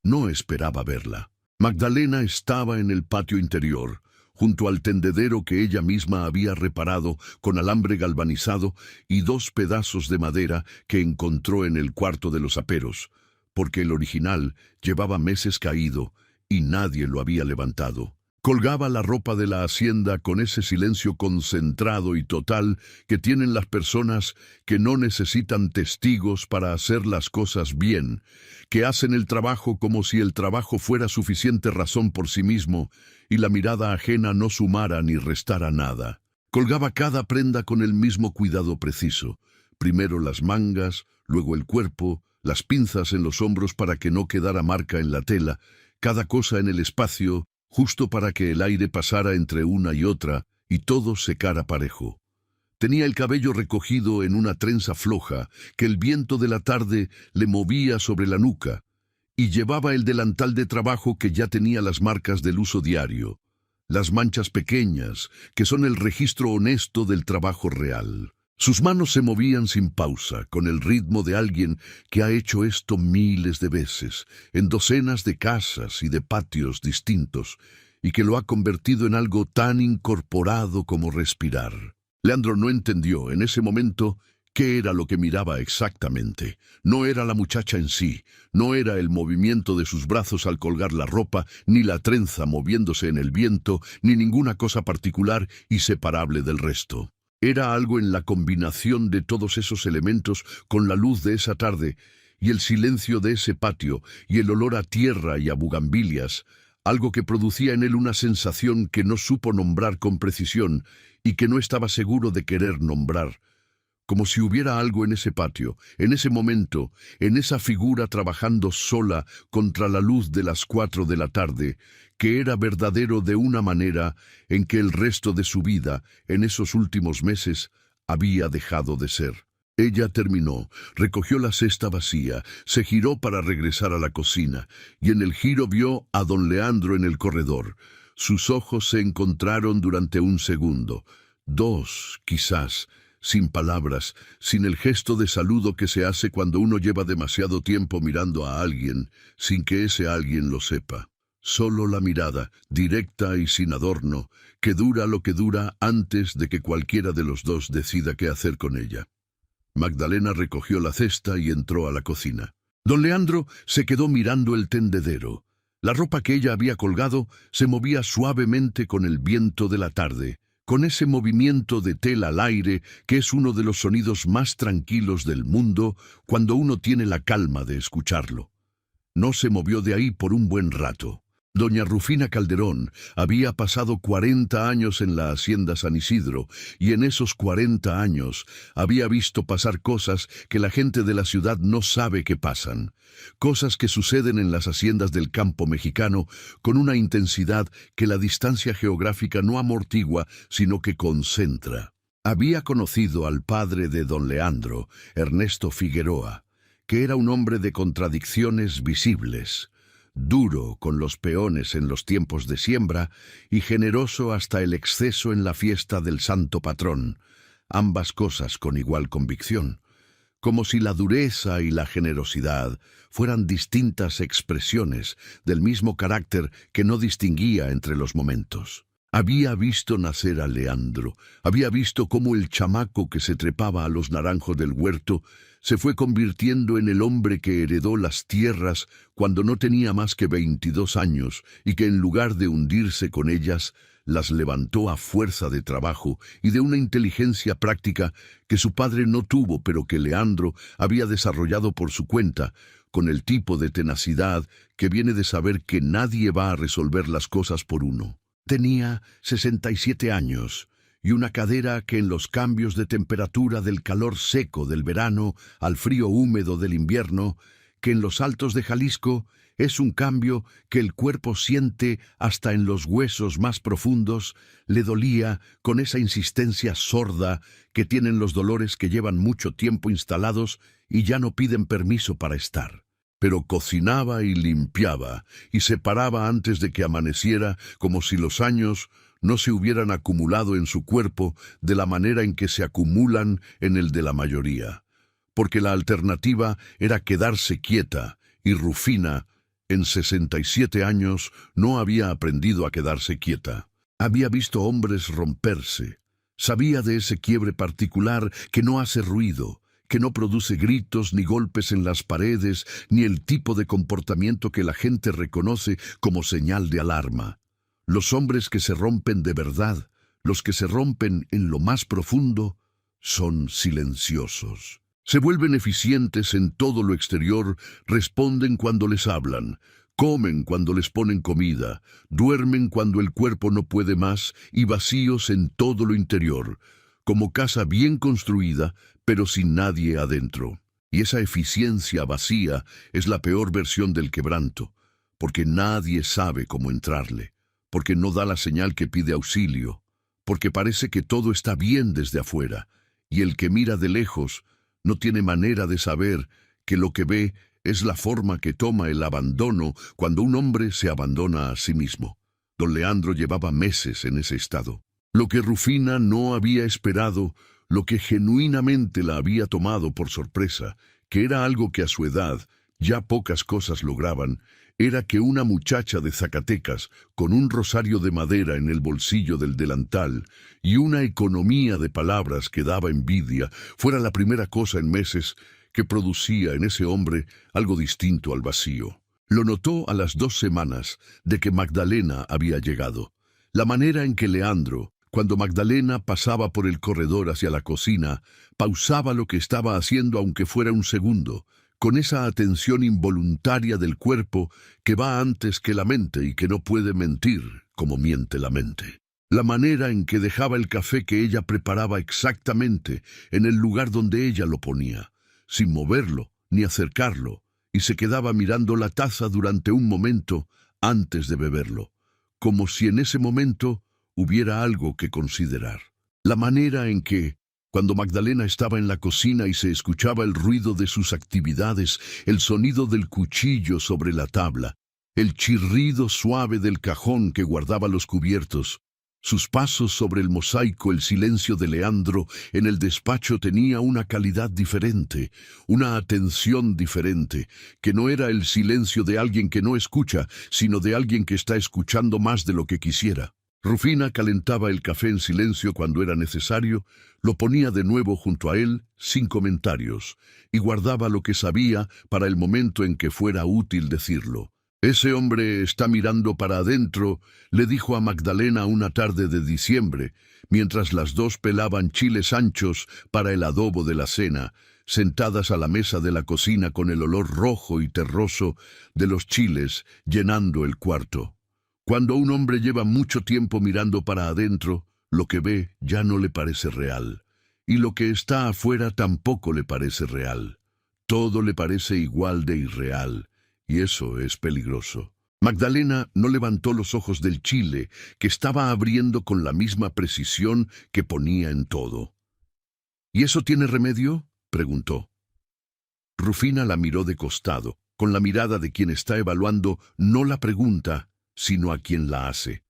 No esperaba verla. Magdalena estaba en el patio interior, junto al tendedero que ella misma había reparado con alambre galvanizado y 2 pedazos de madera que encontró en el cuarto de los aperos, porque el original llevaba meses caído y nadie lo había levantado. Colgaba la ropa de la hacienda con ese silencio concentrado y total que tienen las personas que no necesitan testigos para hacer las cosas bien, que hacen el trabajo como si el trabajo fuera suficiente razón por sí mismo y la mirada ajena no sumara ni restara nada. Colgaba cada prenda con el mismo cuidado preciso, primero las mangas, luego el cuerpo, las pinzas en los hombros para que no quedara marca en la tela, cada cosa en el espacio, justo para que el aire pasara entre una y otra y todo secara parejo. Tenía el cabello recogido en una trenza floja que el viento de la tarde le movía sobre la nuca, y llevaba el delantal de trabajo que ya tenía las marcas del uso diario, las manchas pequeñas que son el registro honesto del trabajo real. Sus manos se movían sin pausa, con el ritmo de alguien que ha hecho esto miles de veces, en docenas de casas y de patios distintos, y que lo ha convertido en algo tan incorporado como respirar. Leandro no entendió en ese momento qué era lo que miraba exactamente. No era la muchacha en sí, no era el movimiento de sus brazos al colgar la ropa, ni la trenza moviéndose en el viento, ni ninguna cosa particular y separable del resto. Era algo en la combinación de todos esos elementos con la luz de esa tarde y el silencio de ese patio y el olor a tierra y a bugambilias, algo que producía en él una sensación que no supo nombrar con precisión y que no estaba seguro de querer nombrar, como si hubiera algo en ese patio, en ese momento, en esa figura trabajando sola contra la luz de las 4 de la tarde, que era verdadero de una manera en que el resto de su vida, en esos últimos meses, había dejado de ser. Ella terminó, recogió la cesta vacía, se giró para regresar a la cocina, y en el giro vio a don Leandro en el corredor. Sus ojos se encontraron durante un segundo, 2, quizás, sin palabras, sin el gesto de saludo que se hace cuando uno lleva demasiado tiempo mirando a alguien, sin que ese alguien lo sepa. Solo la mirada, directa y sin adorno, que dura lo que dura antes de que cualquiera de los dos decida qué hacer con ella. Magdalena recogió la cesta y entró a la cocina. Don Leandro se quedó mirando el tendedero. La ropa que ella había colgado se movía suavemente con el viento de la tarde, con ese movimiento de tela al aire que es uno de los sonidos más tranquilos del mundo cuando uno tiene la calma de escucharlo. No se movió de ahí por un buen rato. Doña Rufina Calderón había pasado 40 años en la hacienda San Isidro, y en esos 40 años había visto pasar cosas que la gente de la ciudad no sabe que pasan. Cosas que suceden en las haciendas del campo mexicano con una intensidad que la distancia geográfica no amortigua, sino que concentra. Había conocido al padre de don Leandro, Ernesto Figueroa, que era un hombre de contradicciones visibles, duro con los peones en los tiempos de siembra y generoso hasta el exceso en la fiesta del santo patrón, ambas cosas con igual convicción, como si la dureza y la generosidad fueran distintas expresiones del mismo carácter que no distinguía entre los momentos. Había visto nacer a Leandro, había visto cómo el chamaco que se trepaba a los naranjos del huerto se fue convirtiendo en el hombre que heredó las tierras cuando no tenía más que 22 años y que en lugar de hundirse con ellas, las levantó a fuerza de trabajo y de una inteligencia práctica que su padre no tuvo, pero que Leandro había desarrollado por su cuenta, con el tipo de tenacidad que viene de saber que nadie va a resolver las cosas por uno. Tenía 67 años y una cadera que en los cambios de temperatura del calor seco del verano al frío húmedo del invierno, que en los altos de Jalisco es un cambio que el cuerpo siente hasta en los huesos más profundos, le dolía con esa insistencia sorda que tienen los dolores que llevan mucho tiempo instalados y ya no piden permiso para estar. Pero cocinaba y limpiaba, y se paraba antes de que amaneciera, como si los años no se hubieran acumulado en su cuerpo de la manera en que se acumulan en el de la mayoría. Porque la alternativa era quedarse quieta, y Rufina, en 67 años, no había aprendido a quedarse quieta. Había visto hombres romperse. Sabía de ese quiebre particular que no hace ruido, que no produce gritos ni golpes en las paredes, ni el tipo de comportamiento que la gente reconoce como señal de alarma. Los hombres que se rompen de verdad, los que se rompen en lo más profundo, son silenciosos. Se vuelven eficientes en todo lo exterior, responden cuando les hablan, comen cuando les ponen comida, duermen cuando el cuerpo no puede más y vacíos en todo lo interior, como casa bien construida, pero sin nadie adentro. Y esa eficiencia vacía es la peor versión del quebranto, porque nadie sabe cómo entrarle, porque no da la señal que pide auxilio, porque parece que todo está bien desde afuera, y el que mira de lejos no tiene manera de saber que lo que ve es la forma que toma el abandono cuando un hombre se abandona a sí mismo. Don Leandro llevaba meses en ese estado. Lo que Rufina no había esperado, lo que genuinamente la había tomado por sorpresa, que era algo que a su edad ya pocas cosas lograban, era que una muchacha de Zacatecas, con un rosario de madera en el bolsillo del delantal y una economía de palabras que daba envidia, fuera la primera cosa en meses que producía en ese hombre algo distinto al vacío. Lo notó a las 2 semanas de que Magdalena había llegado. La manera en que Leandro, cuando Magdalena pasaba por el corredor hacia la cocina, pausaba lo que estaba haciendo aunque fuera un segundo, con esa atención involuntaria del cuerpo que va antes que la mente y que no puede mentir como miente la mente. La manera en que dejaba el café que ella preparaba exactamente en el lugar donde ella lo ponía, sin moverlo ni acercarlo, y se quedaba mirando la taza durante un momento antes de beberlo, como si en ese momento hubiera algo que considerar. La manera en que, cuando Magdalena estaba en la cocina y se escuchaba el ruido de sus actividades, el sonido del cuchillo sobre la tabla, el chirrido suave del cajón que guardaba los cubiertos, sus pasos sobre el mosaico, el silencio de Leandro en el despacho tenía una calidad diferente, una atención diferente, que no era el silencio de alguien que no escucha, sino de alguien que está escuchando más de lo que quisiera. Rufina calentaba el café en silencio cuando era necesario, lo ponía de nuevo junto a él, sin comentarios, y guardaba lo que sabía para el momento en que fuera útil decirlo. «Ese hombre está mirando para adentro», le dijo a Magdalena una tarde de diciembre, mientras las dos pelaban chiles anchos para el adobo de la cena, sentadas a la mesa de la cocina con el olor rojo y terroso de los chiles llenando el cuarto. Cuando un hombre lleva mucho tiempo mirando para adentro, lo que ve ya no le parece real, y lo que está afuera tampoco le parece real. Todo le parece igual de irreal, y eso es peligroso. Magdalena no levantó los ojos del chile, que estaba abriendo con la misma precisión que ponía en todo. ¿Y eso tiene remedio?, preguntó. Rufina la miró de costado, con la mirada de quien está evaluando no la pregunta, sino a quien la hace.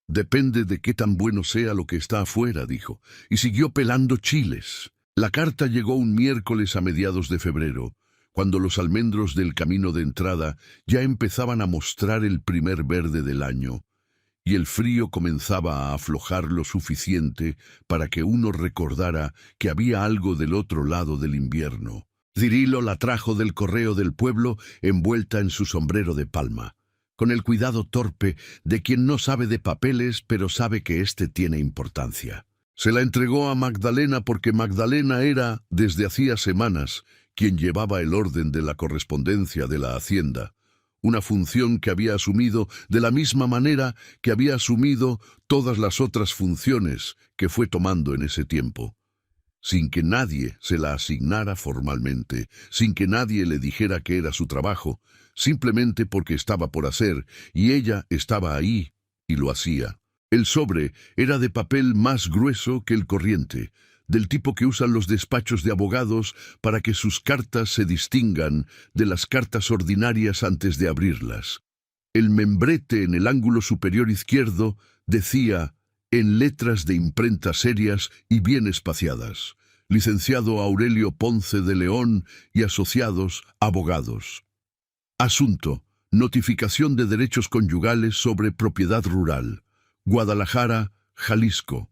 Depende de qué tan bueno sea lo que está afuera, dijo, y siguió pelando chiles. La carta llegó un miércoles a mediados de febrero, cuando los almendros del camino de entrada ya empezaban a mostrar el primer verde del año, y el frío comenzaba a aflojar lo suficiente para que uno recordara que había algo del otro lado del invierno. Cirilo la trajo del correo del pueblo envuelta en su sombrero de palma, con el cuidado torpe de quien no sabe de papeles pero sabe que éste tiene importancia. Se la entregó a Magdalena porque Magdalena era, desde hacía semanas, quien llevaba el orden de la correspondencia de la hacienda, una función que había asumido de la misma manera que había asumido todas las otras funciones que fue tomando en ese tiempo, sin que nadie se la asignara formalmente, sin que nadie le dijera que era su trabajo, simplemente porque estaba por hacer, y ella estaba ahí y lo hacía. El sobre era de papel más grueso que el corriente, del tipo que usan los despachos de abogados para que sus cartas se distingan de las cartas ordinarias antes de abrirlas. El membrete en el ángulo superior izquierdo decía, en letras de imprenta serias y bien espaciadas, licenciado Aurelio Ponce de León y asociados, abogados. Asunto: notificación de derechos conyugales sobre propiedad rural. Guadalajara, Jalisco.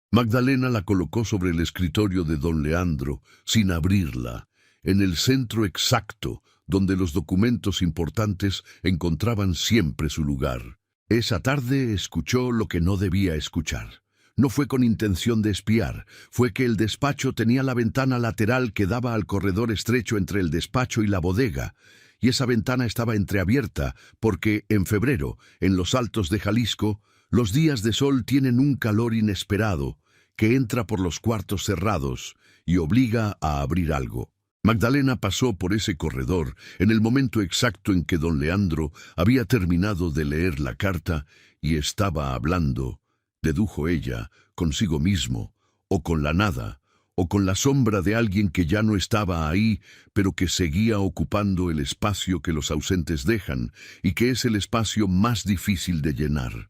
Magdalena la colocó sobre el escritorio de don Leandro, sin abrirla, en el centro exacto, donde los documentos importantes encontraban siempre su lugar. Esa tarde escuchó lo que no debía escuchar. No fue con intención de espiar, fue que el despacho tenía la ventana lateral que daba al corredor estrecho entre el despacho y la bodega, y esa ventana estaba entreabierta porque, en febrero, en los altos de Jalisco, los días de sol tienen un calor inesperado que entra por los cuartos cerrados y obliga a abrir algo. Magdalena pasó por ese corredor en el momento exacto en que don Leandro había terminado de leer la carta y estaba hablando, dedujo ella, consigo mismo, o con la nada, o con la sombra de alguien que ya no estaba ahí, pero que seguía ocupando el espacio que los ausentes dejan y que es el espacio más difícil de llenar.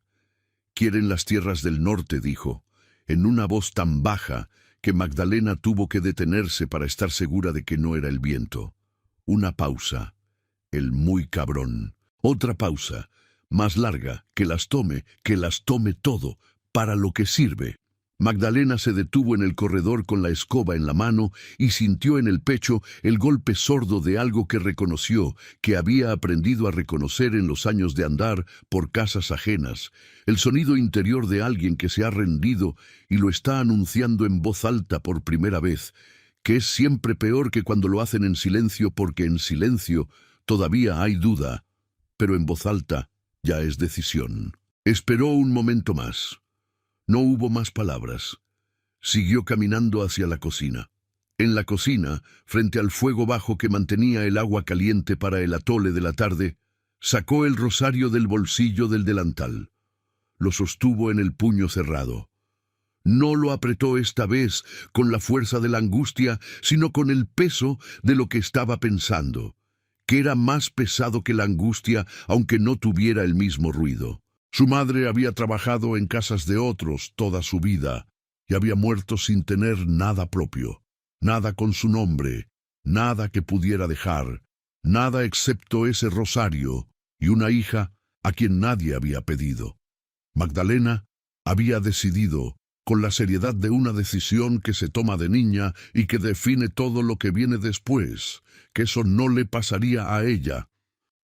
«Quieren las tierras del norte», dijo, en una voz tan baja que Magdalena tuvo que detenerse para estar segura de que no era el viento. Una pausa. El muy cabrón. Otra pausa, más larga, que las tome todo, para lo que sirve. Magdalena se detuvo en el corredor con la escoba en la mano y sintió en el pecho el golpe sordo de algo que reconoció, que había aprendido a reconocer en los años de andar por casas ajenas, el sonido interior de alguien que se ha rendido y lo está anunciando en voz alta por primera vez, que es siempre peor que cuando lo hacen en silencio, porque en silencio todavía hay duda, pero en voz alta ya es decisión. Esperó un momento más. No hubo más palabras. Siguió caminando hacia la cocina. En la cocina, frente al fuego bajo que mantenía el agua caliente para el atole de la tarde, sacó el rosario del bolsillo del delantal. Lo sostuvo en el puño cerrado. No lo apretó esta vez con la fuerza de la angustia, sino con el peso de lo que estaba pensando, que era más pesado que la angustia, aunque no tuviera el mismo ruido. Su madre había trabajado en casas de otros toda su vida y había muerto sin tener nada propio, nada con su nombre, nada que pudiera dejar, nada excepto ese rosario y una hija a quien nadie había pedido. Magdalena había decidido, con la seriedad de una decisión que se toma de niña y que define todo lo que viene después, que eso no le pasaría a ella,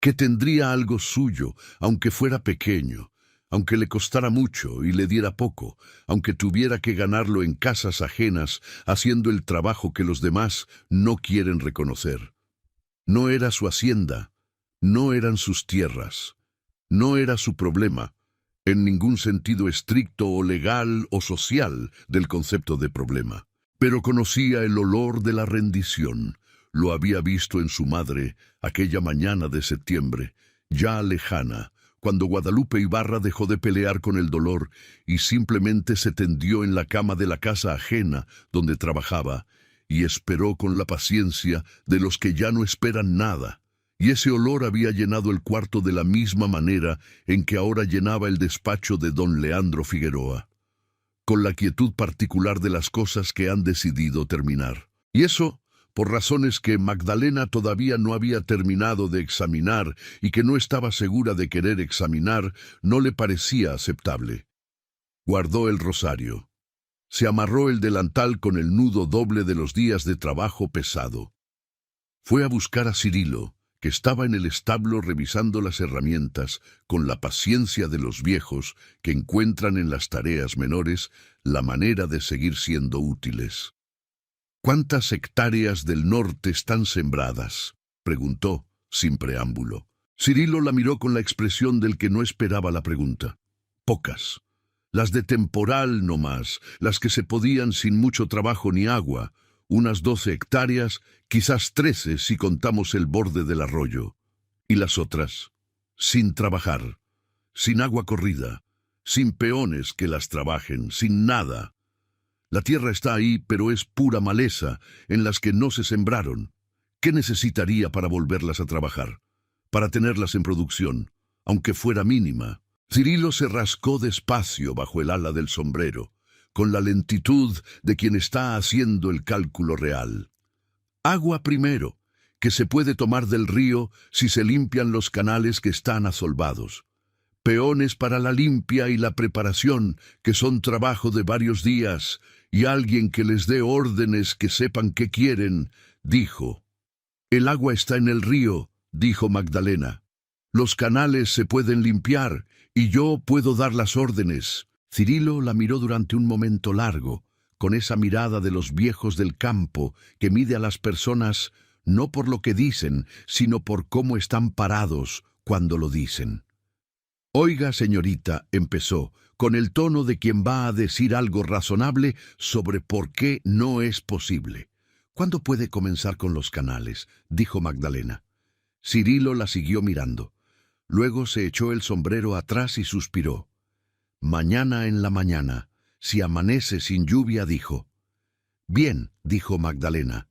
que tendría algo suyo, aunque fuera pequeño, aunque le costara mucho y le diera poco, aunque tuviera que ganarlo en casas ajenas, haciendo el trabajo que los demás no quieren reconocer. No era su hacienda, no eran sus tierras, No era su problema, en ningún sentido estricto o legal o social del concepto de problema. Pero conocía el olor de la rendición. Lo había visto en su madre aquella mañana de septiembre, ya lejana, cuando Guadalupe Ibarra dejó de pelear con el dolor y simplemente se tendió en la cama de la casa ajena donde trabajaba y esperó con la paciencia de los que ya no esperan nada. Y ese olor había llenado el cuarto de la misma manera en que ahora llenaba el despacho de don Leandro Figueroa, con la quietud particular de las cosas que han decidido terminar. Y eso, por razones que Magdalena todavía no había terminado de examinar y que no estaba segura de querer examinar, no le parecía aceptable. Guardó el rosario. Se amarró el delantal con el nudo doble de los días de trabajo pesado. Fue a buscar a Cirilo, que estaba en el establo revisando las herramientas con la paciencia de los viejos que encuentran en las tareas menores la manera de seguir siendo útiles. —¿Cuántas hectáreas del norte están sembradas? —preguntó, sin preámbulo. Cirilo la miró con la expresión del que no esperaba la pregunta. —Pocas. Las de temporal no más, las que se podían sin mucho trabajo ni agua. Unas 12 hectáreas, quizás 13 si contamos el borde del arroyo. ¿Y las otras? Sin trabajar, sin agua corrida, sin peones que las trabajen, sin nada. La tierra está ahí, pero es pura maleza, en las que no se sembraron. ¿Qué necesitaría para volverlas a trabajar? Para tenerlas en producción, aunque fuera mínima. Cirilo se rascó despacio bajo el ala del sombrero, con la lentitud de quien está haciendo el cálculo real. Agua primero, que se puede tomar del río si se limpian los canales que están asolvados. Peones para la limpia y la preparación, que son trabajo de varios días, y alguien que les dé órdenes que sepan qué quieren, dijo. El agua está en el río, dijo Magdalena. Los canales se pueden limpiar, y yo puedo dar las órdenes. Cirilo la miró durante un momento largo, con esa mirada de los viejos del campo que mide a las personas no por lo que dicen, sino por cómo están parados cuando lo dicen. Oiga, señorita, empezó, con el tono de quien va a decir algo razonable sobre por qué no es posible. ¿Cuándo puede comenzar con los canales?, dijo Magdalena. Cirilo la siguió mirando. Luego se echó el sombrero atrás y suspiró. Mañana en la mañana, si amanece sin lluvia, dijo. Bien, dijo Magdalena.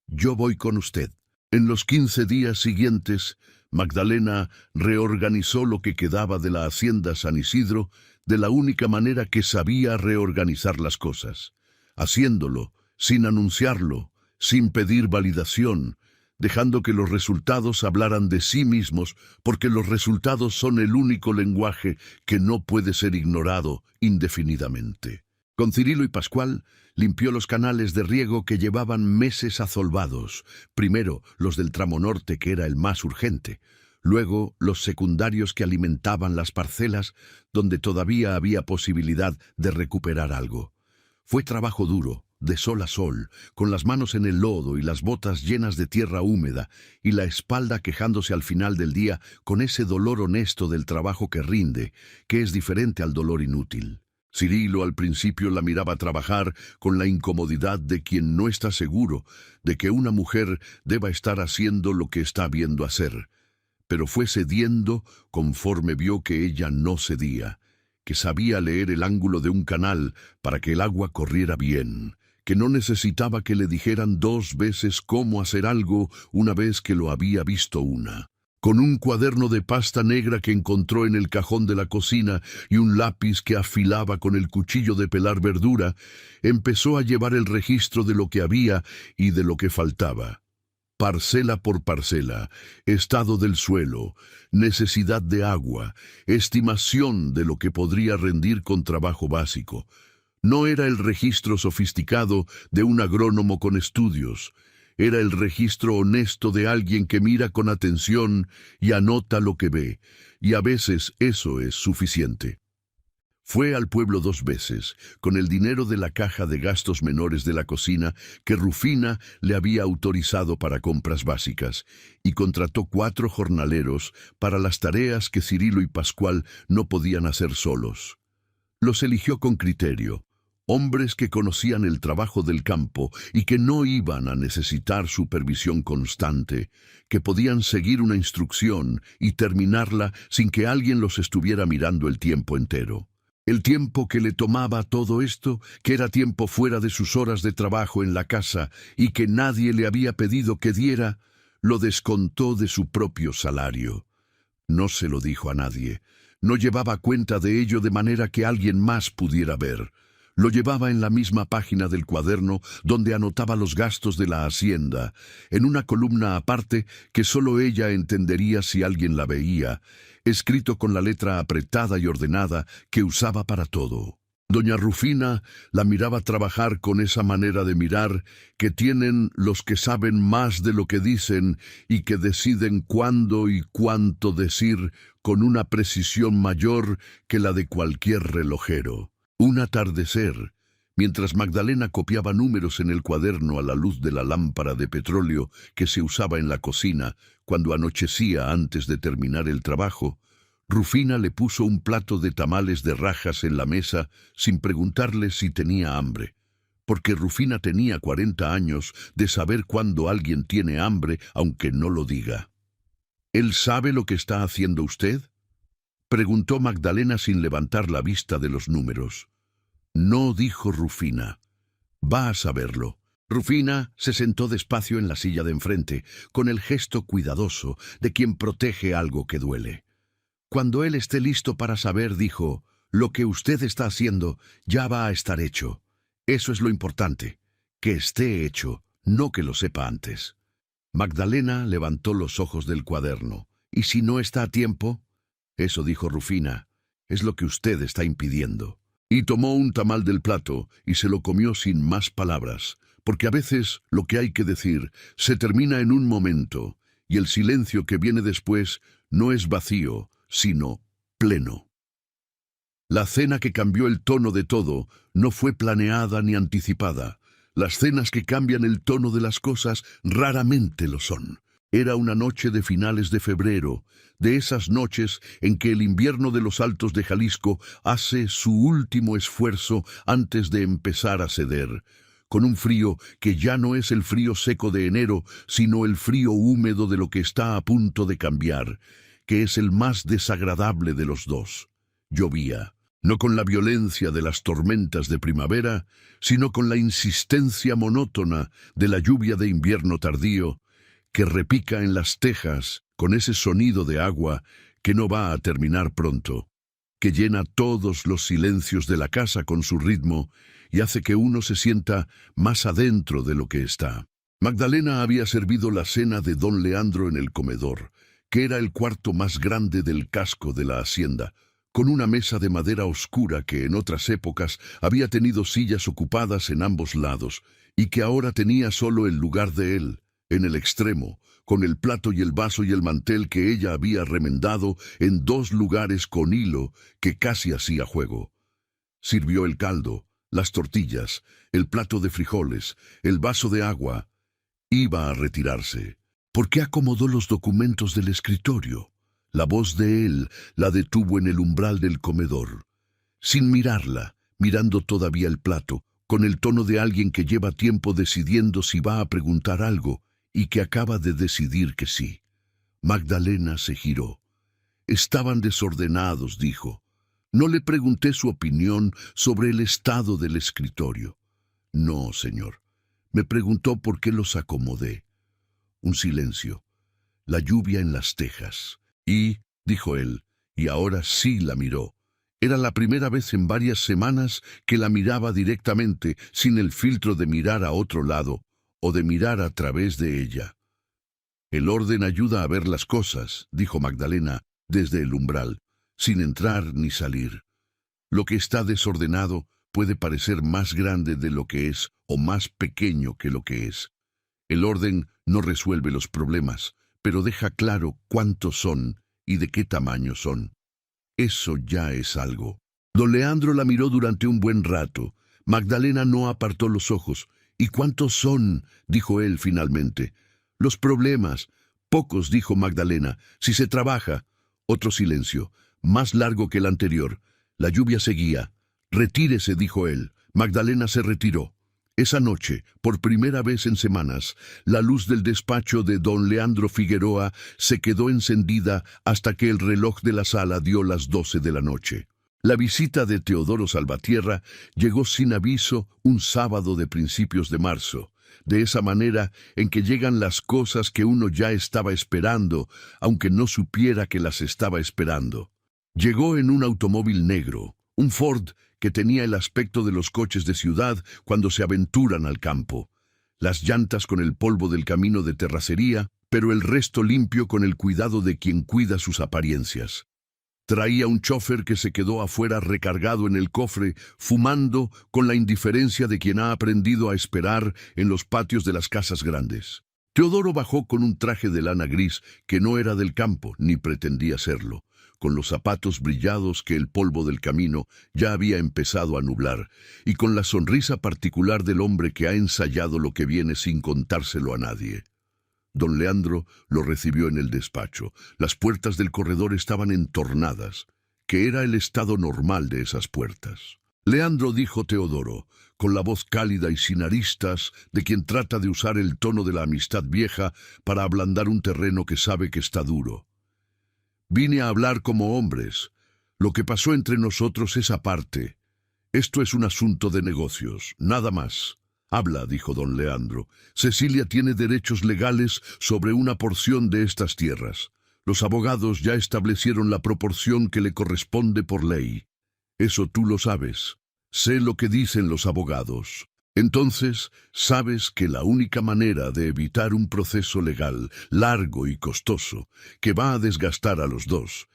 Yo voy con usted. En los 15 días siguientes, Magdalena reorganizó lo que quedaba de la hacienda San Isidro de la única manera que sabía reorganizar las cosas, haciéndolo, sin anunciarlo, sin pedir validación, dejando que los resultados hablaran de sí mismos, porque los resultados son el único lenguaje que no puede ser ignorado indefinidamente. Con Cirilo y Pascual limpió los canales de riego que llevaban meses azolvados, primero los del tramo norte, que era el más urgente, luego los secundarios que alimentaban las parcelas donde todavía había posibilidad de recuperar algo. Fue trabajo duro, de sol a sol, con las manos en el lodo y las botas llenas de tierra húmeda, y la espalda quejándose al final del día con ese dolor honesto del trabajo que rinde, que es diferente al dolor inútil. Cirilo al principio la miraba trabajar con la incomodidad de quien no está seguro de que una mujer deba estar haciendo lo que está viendo hacer, pero fue cediendo conforme vio que ella no cedía, que sabía leer el ángulo de un canal para que el agua corriera bien, que no necesitaba que le dijeran 2 veces cómo hacer algo una vez que lo había visto una. Con un cuaderno de pasta negra que encontró en el cajón de la cocina y un lápiz que afilaba con el cuchillo de pelar verdura, empezó a llevar el registro de lo que había y de lo que faltaba. Parcela por parcela, estado del suelo, necesidad de agua, estimación de lo que podría rendir con trabajo básico. No era el registro sofisticado de un agrónomo con estudios. Era el registro honesto de alguien que mira con atención y anota lo que ve, y a veces eso es suficiente. Fue al pueblo 2 veces, con el dinero de la caja de gastos menores de la cocina que Rufina le había autorizado para compras básicas, y contrató 4 jornaleros para las tareas que Cirilo y Pascual no podían hacer solos. Los eligió con criterio, hombres que conocían el trabajo del campo y que no iban a necesitar supervisión constante, que podían seguir una instrucción y terminarla sin que alguien los estuviera mirando el tiempo entero. El tiempo que le tomaba todo esto, que era tiempo fuera de sus horas de trabajo en la casa y que nadie le había pedido que diera, lo descontó de su propio salario. No se lo dijo a nadie. No llevaba cuenta de ello de manera que alguien más pudiera ver. Lo llevaba en la misma página del cuaderno donde anotaba los gastos de la hacienda, en una columna aparte que solo ella entendería si alguien la veía, escrito con la letra apretada y ordenada que usaba para todo. Doña Rufina la miraba trabajar con esa manera de mirar que tienen los que saben más de lo que dicen y que deciden cuándo y cuánto decir con una precisión mayor que la de cualquier relojero. Un atardecer, mientras Magdalena copiaba números en el cuaderno a la luz de la lámpara de petróleo que se usaba en la cocina cuando anochecía antes de terminar el trabajo, Rufina le puso un plato de tamales de rajas en la mesa sin preguntarle si tenía hambre, porque Rufina tenía 40 años de saber cuándo alguien tiene hambre aunque no lo diga. ¿Él sabe lo que está haciendo usted?, preguntó Magdalena sin levantar la vista de los números. No, dijo Rufina. Va a saberlo. Rufina se sentó despacio en la silla de enfrente, con el gesto cuidadoso de quien protege algo que duele. Cuando él esté listo para saber, dijo, lo que usted está haciendo ya va a estar hecho. Eso es lo importante, que esté hecho, no que lo sepa antes. Magdalena levantó los ojos del cuaderno. ¿Y si no está a tiempo? Eso, dijo Rufina, es lo que usted está impidiendo. Y tomó un tamal del plato y se lo comió sin más palabras, porque a veces lo que hay que decir se termina en un momento, y el silencio que viene después no es vacío, sino pleno. La cena que cambió el tono de todo no fue planeada ni anticipada. Las cenas que cambian el tono de las cosas raramente lo son. Era una noche de finales de febrero, de esas noches en que el invierno de los Altos de Jalisco hace su último esfuerzo antes de empezar a ceder, con un frío que ya no es el frío seco de enero, sino el frío húmedo de lo que está a punto de cambiar, que es el más desagradable de los dos. Llovía, no con la violencia de las tormentas de primavera, sino con la insistencia monótona de la lluvia de invierno tardío, que repica en las tejas con ese sonido de agua que no va a terminar pronto, que llena todos los silencios de la casa con su ritmo y hace que uno se sienta más adentro de lo que está. Magdalena había servido la cena de don Leandro en el comedor, que era el cuarto más grande del casco de la hacienda, con una mesa de madera oscura que en otras épocas había tenido sillas ocupadas en ambos lados y que ahora tenía solo el lugar de él, en el extremo, con el plato y el vaso y el mantel que ella había remendado en 2 lugares con hilo que casi hacía juego. Sirvió el caldo, las tortillas, el plato de frijoles, el vaso de agua. Iba a retirarse. ¿Por qué acomodó los documentos del escritorio? La voz de él la detuvo en el umbral del comedor. Sin mirarla, mirando todavía el plato, con el tono de alguien que lleva tiempo decidiendo si va a preguntar algo y que acaba de decidir que sí. Magdalena se giró. Estaban desordenados, dijo. No le pregunté su opinión sobre el estado del escritorio. No, señor. Me preguntó por qué los acomodé. Un silencio. La lluvia en las tejas. Y, dijo él, y ahora sí la miró. Era la primera vez en varias semanas que la miraba directamente, sin el filtro de mirar a otro lado o de mirar a través de ella. El orden ayuda a ver las cosas, dijo Magdalena desde el umbral, sin entrar ni salir. Lo que está desordenado puede parecer más grande de lo que es o más pequeño que lo que es. El orden no resuelve los problemas, pero deja claro cuántos son y de qué tamaño son. Eso ya es algo. Don Leandro la miró durante un buen rato. Magdalena no apartó los ojos. «¿Y cuántos son?», dijo él finalmente. «Los problemas». «Pocos», dijo Magdalena, «si se trabaja». Otro silencio, más largo que el anterior. La lluvia seguía. «Retírese», dijo él. Magdalena se retiró. Esa noche, por primera vez en semanas, la luz del despacho de don Leandro Figueroa se quedó encendida hasta que el reloj de la sala dio las 12 de la noche. La visita de Teodoro Salvatierra llegó sin aviso un sábado de principios de marzo, de esa manera en que llegan las cosas que uno ya estaba esperando, aunque no supiera que las estaba esperando. Llegó en un automóvil negro, un Ford que tenía el aspecto de los coches de ciudad cuando se aventuran al campo. Las llantas con el polvo del camino de terracería, pero el resto limpio con el cuidado de quien cuida sus apariencias. Traía un chofer que se quedó afuera recargado en el cofre, fumando con la indiferencia de quien ha aprendido a esperar en los patios de las casas grandes. Teodoro bajó con un traje de lana gris que no era del campo, ni pretendía serlo, con los zapatos brillados que el polvo del camino ya había empezado a nublar, y con la sonrisa particular del hombre que ha ensayado lo que viene sin contárselo a nadie. Don Leandro lo recibió en el despacho. Las puertas del corredor estaban entornadas, que era el estado normal de esas puertas. «Leandro», dijo Teodoro, con la voz cálida y sin aristas de quien trata de usar el tono de la amistad vieja para ablandar un terreno que sabe que está duro. «Vine a hablar como hombres. Lo que pasó entre nosotros es aparte. Esto es un asunto de negocios, nada más». «Habla», dijo don Leandro. «Cecilia tiene derechos legales sobre una porción de estas tierras. Los abogados ya establecieron la proporción que le corresponde por ley. Eso tú lo sabes. Sé lo que dicen los abogados. Entonces, sabes que la única manera de evitar un proceso legal, largo y costoso, que va a desgastar a los dos,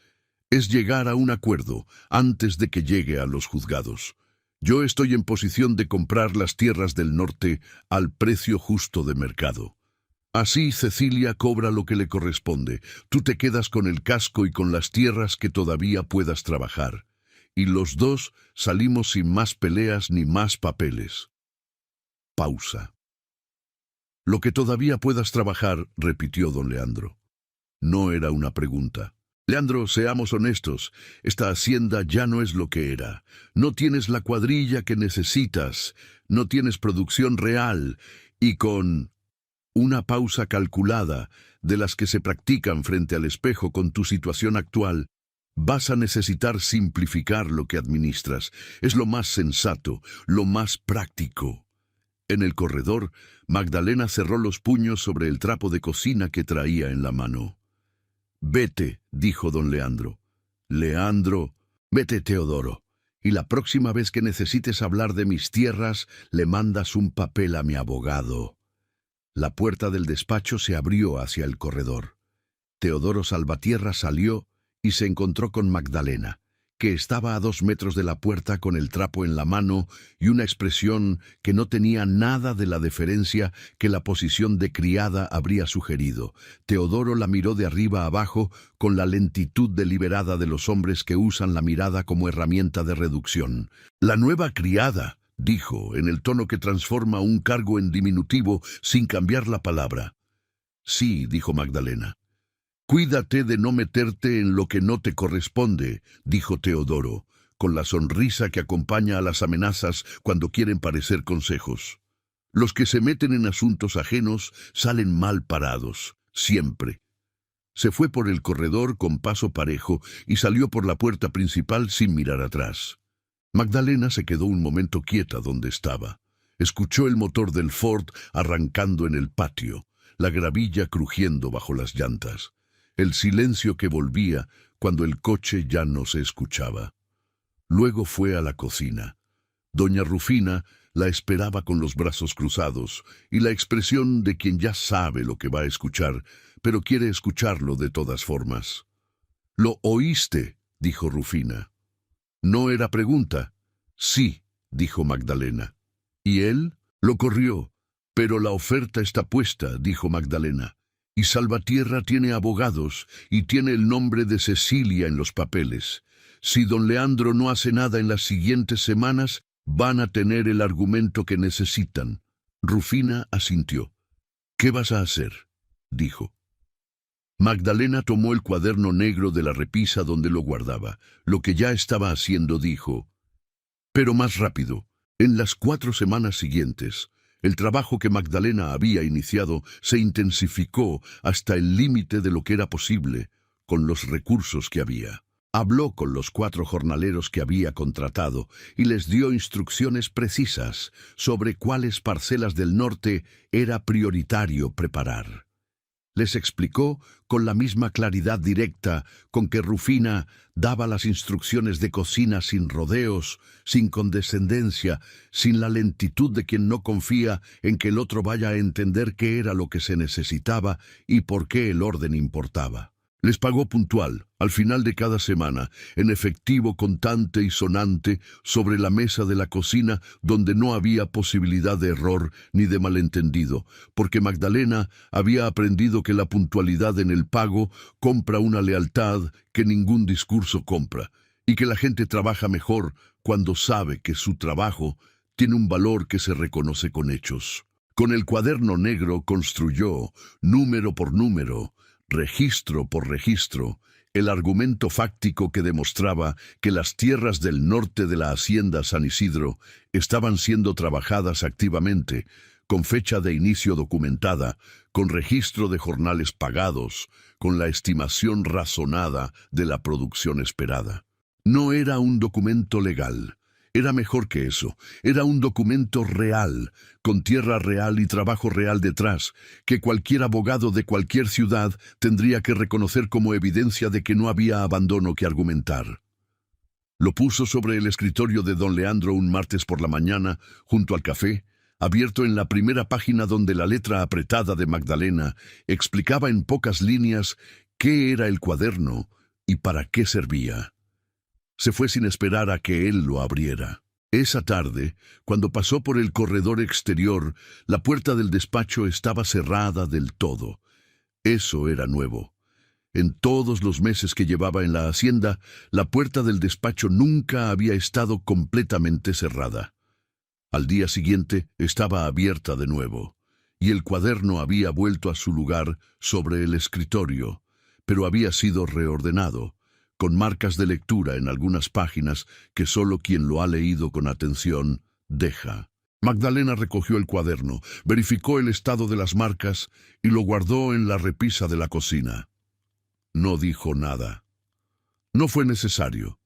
es llegar a un acuerdo antes de que llegue a los juzgados. Yo estoy en posición de comprar las tierras del norte al precio justo de mercado. Así Cecilia cobra lo que le corresponde. Tú te quedas con el casco y con las tierras que todavía puedas trabajar. Y los dos salimos sin más peleas ni más papeles». Pausa. «Lo que todavía puedas trabajar», repitió don Leandro. No era una pregunta. «Leandro, seamos honestos, esta hacienda ya no es lo que era. No tienes la cuadrilla que necesitas, no tienes producción real, y con una pausa calculada de las que se practican frente al espejo con tu situación actual, vas a necesitar simplificar lo que administras. Es lo más sensato, lo más práctico». En el corredor, Magdalena cerró los puños sobre el trapo de cocina que traía en la mano. «Vete», dijo don Leandro. «Leandro, vete, Teodoro, y la próxima vez que necesites hablar de mis tierras, le mandas un papel a mi abogado». La puerta del despacho se abrió hacia el corredor. Teodoro Salvatierra salió y se encontró con Magdalena, que estaba a 2 metros de la puerta con el trapo en la mano y una expresión que no tenía nada de la deferencia que la posición de criada habría sugerido. Teodoro la miró de arriba abajo con la lentitud deliberada de los hombres que usan la mirada como herramienta de reducción. «La nueva criada», dijo, en el tono que transforma un cargo en diminutivo sin cambiar la palabra. «Sí», dijo Magdalena. «Cuídate de no meterte en lo que no te corresponde», dijo Teodoro, con la sonrisa que acompaña a las amenazas cuando quieren parecer consejos. «Los que se meten en asuntos ajenos salen mal parados, siempre». Se fue por el corredor con paso parejo y salió por la puerta principal sin mirar atrás. Magdalena se quedó un momento quieta donde estaba. Escuchó el motor del Ford arrancando en el patio, la gravilla crujiendo bajo las llantas. El silencio que volvía cuando el coche ya no se escuchaba. Luego fue a la cocina. Doña Rufina la esperaba con los brazos cruzados y la expresión de quien ya sabe lo que va a escuchar, pero quiere escucharlo de todas formas. «¿Lo oíste?», dijo Rufina. No era pregunta. «Sí», dijo Magdalena. «¿Y él?». «Lo corrió. Pero la oferta está puesta», dijo Magdalena. «Y Salvatierra tiene abogados y tiene el nombre de Cecilia en los papeles. Si don Leandro no hace nada en las siguientes semanas, van a tener el argumento que necesitan. Rufina asintió. ¿Qué vas a hacer?, dijo. Magdalena tomó el cuaderno negro de la repisa donde lo guardaba. Lo que ya estaba haciendo, dijo. Pero más rápido. En las 4 semanas siguientes, el trabajo que Magdalena había iniciado se intensificó hasta el límite de lo que era posible, con los recursos que había. Habló con los 4 jornaleros que había contratado y les dio instrucciones precisas sobre cuáles parcelas del norte era prioritario preparar. Les explicó con la misma claridad directa con que Rufina daba las instrucciones de cocina, sin rodeos, sin condescendencia, sin la lentitud de quien no confía en que el otro vaya a entender qué era lo que se necesitaba y por qué el orden importaba. Les pagó puntual, al final de cada semana, en efectivo contante y sonante sobre la mesa de la cocina, donde no había posibilidad de error ni de malentendido, porque Magdalena había aprendido que la puntualidad en el pago compra una lealtad que ningún discurso compra, y que la gente trabaja mejor cuando sabe que su trabajo tiene un valor que se reconoce con hechos. Con el cuaderno negro construyó, número por número, registro por registro, el argumento fáctico que demostraba que las tierras del norte de la hacienda San Isidro estaban siendo trabajadas activamente, con fecha de inicio documentada, con registro de jornales pagados, con la estimación razonada de la producción esperada. No era un documento legal. Era mejor que eso. Era un documento real, con tierra real y trabajo real detrás, que cualquier abogado de cualquier ciudad tendría que reconocer como evidencia de que no había abandono que argumentar. Lo puso sobre el escritorio de don Leandro un martes por la mañana, junto al café, abierto en la primera página donde la letra apretada de Magdalena explicaba en pocas líneas qué era el cuaderno y para qué servía. Se fue sin esperar a que él lo abriera. Esa tarde, cuando pasó por el corredor exterior, la puerta del despacho estaba cerrada del todo. Eso era nuevo. En todos los meses que llevaba en la hacienda, la puerta del despacho nunca había estado completamente cerrada. Al día siguiente estaba abierta de nuevo, y el cuaderno había vuelto a su lugar sobre el escritorio, pero había sido reordenado, con marcas de lectura en algunas páginas que solo quien lo ha leído con atención deja. Magdalena recogió el cuaderno, verificó el estado de las marcas y lo guardó en la repisa de la cocina. No dijo nada. No fue necesario.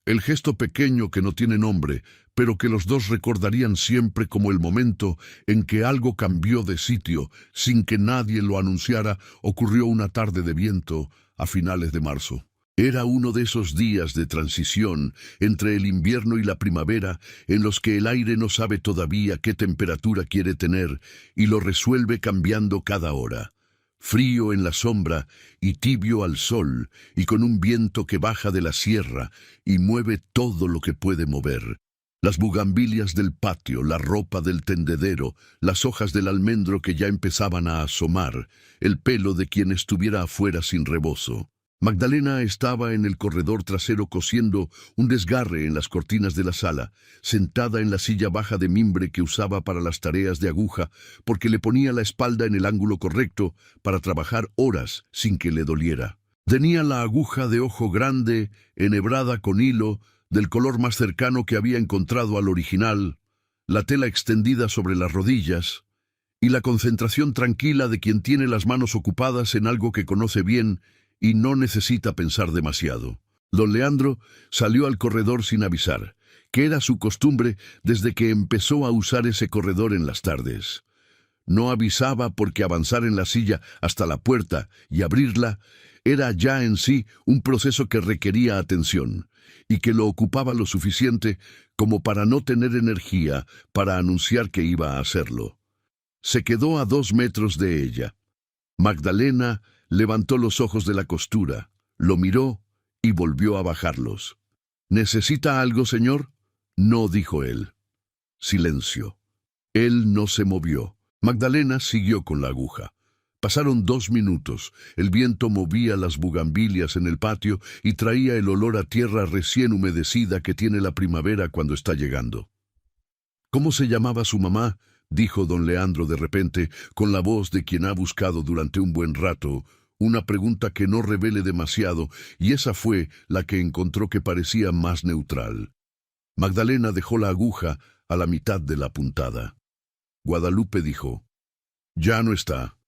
El gesto pequeño que no tiene nombre, pero que los dos recordarían siempre como el momento en que algo cambió de sitio sin que nadie lo anunciara, ocurrió una tarde de viento a finales de marzo. Era uno de esos días de transición entre el invierno y la primavera en los que el aire no sabe todavía qué temperatura quiere tener y lo resuelve cambiando cada hora. Frío en la sombra y tibio al sol, y con un viento que baja de la sierra y mueve todo lo que puede mover. Las bugambilias del patio, la ropa del tendedero, las hojas del almendro que ya empezaban a asomar, el pelo de quien estuviera afuera sin rebozo. Magdalena estaba en el corredor trasero cosiendo un desgarre en las cortinas de la sala, sentada en la silla baja de mimbre que usaba para las tareas de aguja, porque le ponía la espalda en el ángulo correcto para trabajar horas sin que le doliera. Tenía la aguja de ojo grande, enhebrada con hilo, del color más cercano que había encontrado al original, la tela extendida sobre las rodillas, y la concentración tranquila de quien tiene las manos ocupadas en algo que conoce bien y no necesita pensar demasiado. Don Leandro salió al corredor sin avisar, que era su costumbre desde que empezó a usar ese corredor en las tardes. No avisaba porque avanzar en la silla hasta la puerta y abrirla era ya en sí un proceso que requería atención, y que lo ocupaba lo suficiente como para no tener energía para anunciar que iba a hacerlo. Se quedó a 2 metros de ella. Magdalena levantó los ojos de la costura, lo miró y volvió a bajarlos. ¿Necesita algo, señor? No, dijo él. Silencio. Él no se movió. Magdalena siguió con la aguja. Pasaron 2 minutos. El viento movía las bugambilias en el patio y traía el olor a tierra recién humedecida que tiene la primavera cuando está llegando. ¿Cómo se llamaba su mamá?, dijo don Leandro de repente, con la voz de quien ha buscado durante un buen rato una pregunta que no revele demasiado, y esa fue la que encontró que parecía más neutral. Magdalena dejó la aguja a la mitad de la puntada. Guadalupe dijo: «Ya no está».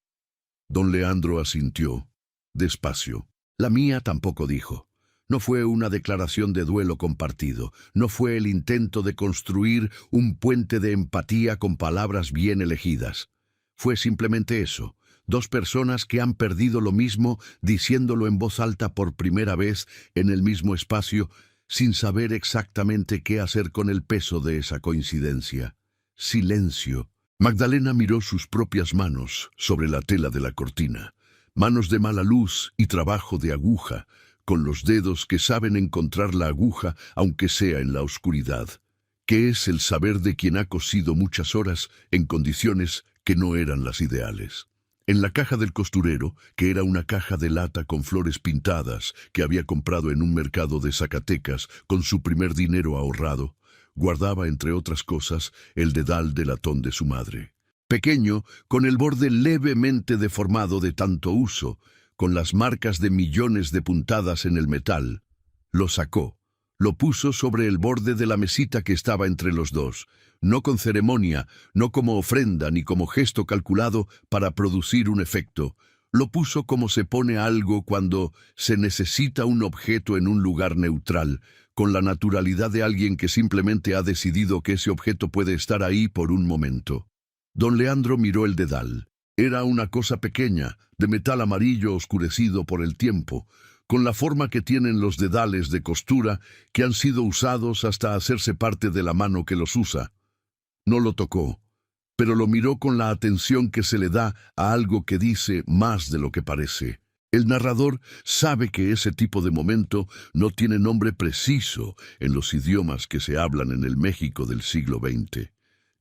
Don Leandro asintió, despacio. La mía tampoco, dijo. No fue una declaración de duelo compartido, no fue el intento de construir un puente de empatía con palabras bien elegidas. Fue simplemente eso, dos personas que han perdido lo mismo diciéndolo en voz alta por primera vez en el mismo espacio, sin saber exactamente qué hacer con el peso de esa coincidencia. Silencio. Magdalena miró sus propias manos sobre la tela de la cortina, manos de mala luz y trabajo de aguja, con los dedos que saben encontrar la aguja aunque sea en la oscuridad, que es el saber de quien ha cosido muchas horas en condiciones que no eran las ideales. En la caja del costurero, que era una caja de lata con flores pintadas que había comprado en un mercado de Zacatecas con su primer dinero ahorrado, guardaba, entre otras cosas, el dedal de latón de su madre. Pequeño, con el borde levemente deformado de tanto uso, con las marcas de millones de puntadas en el metal, lo sacó, lo puso sobre el borde de la mesita que estaba entre los dos, no con ceremonia, no como ofrenda ni como gesto calculado para producir un efecto. Lo puso como se pone algo cuando se necesita un objeto en un lugar neutral, con la naturalidad de alguien que simplemente ha decidido que ese objeto puede estar ahí por un momento. Don Leandro miró el dedal. Era una cosa pequeña, de metal amarillo oscurecido por el tiempo, con la forma que tienen los dedales de costura que han sido usados hasta hacerse parte de la mano que los usa. No lo tocó, pero lo miró con la atención que se le da a algo que dice más de lo que parece. El narrador sabe que ese tipo de momento no tiene nombre preciso en los idiomas que se hablan en el México del siglo XX,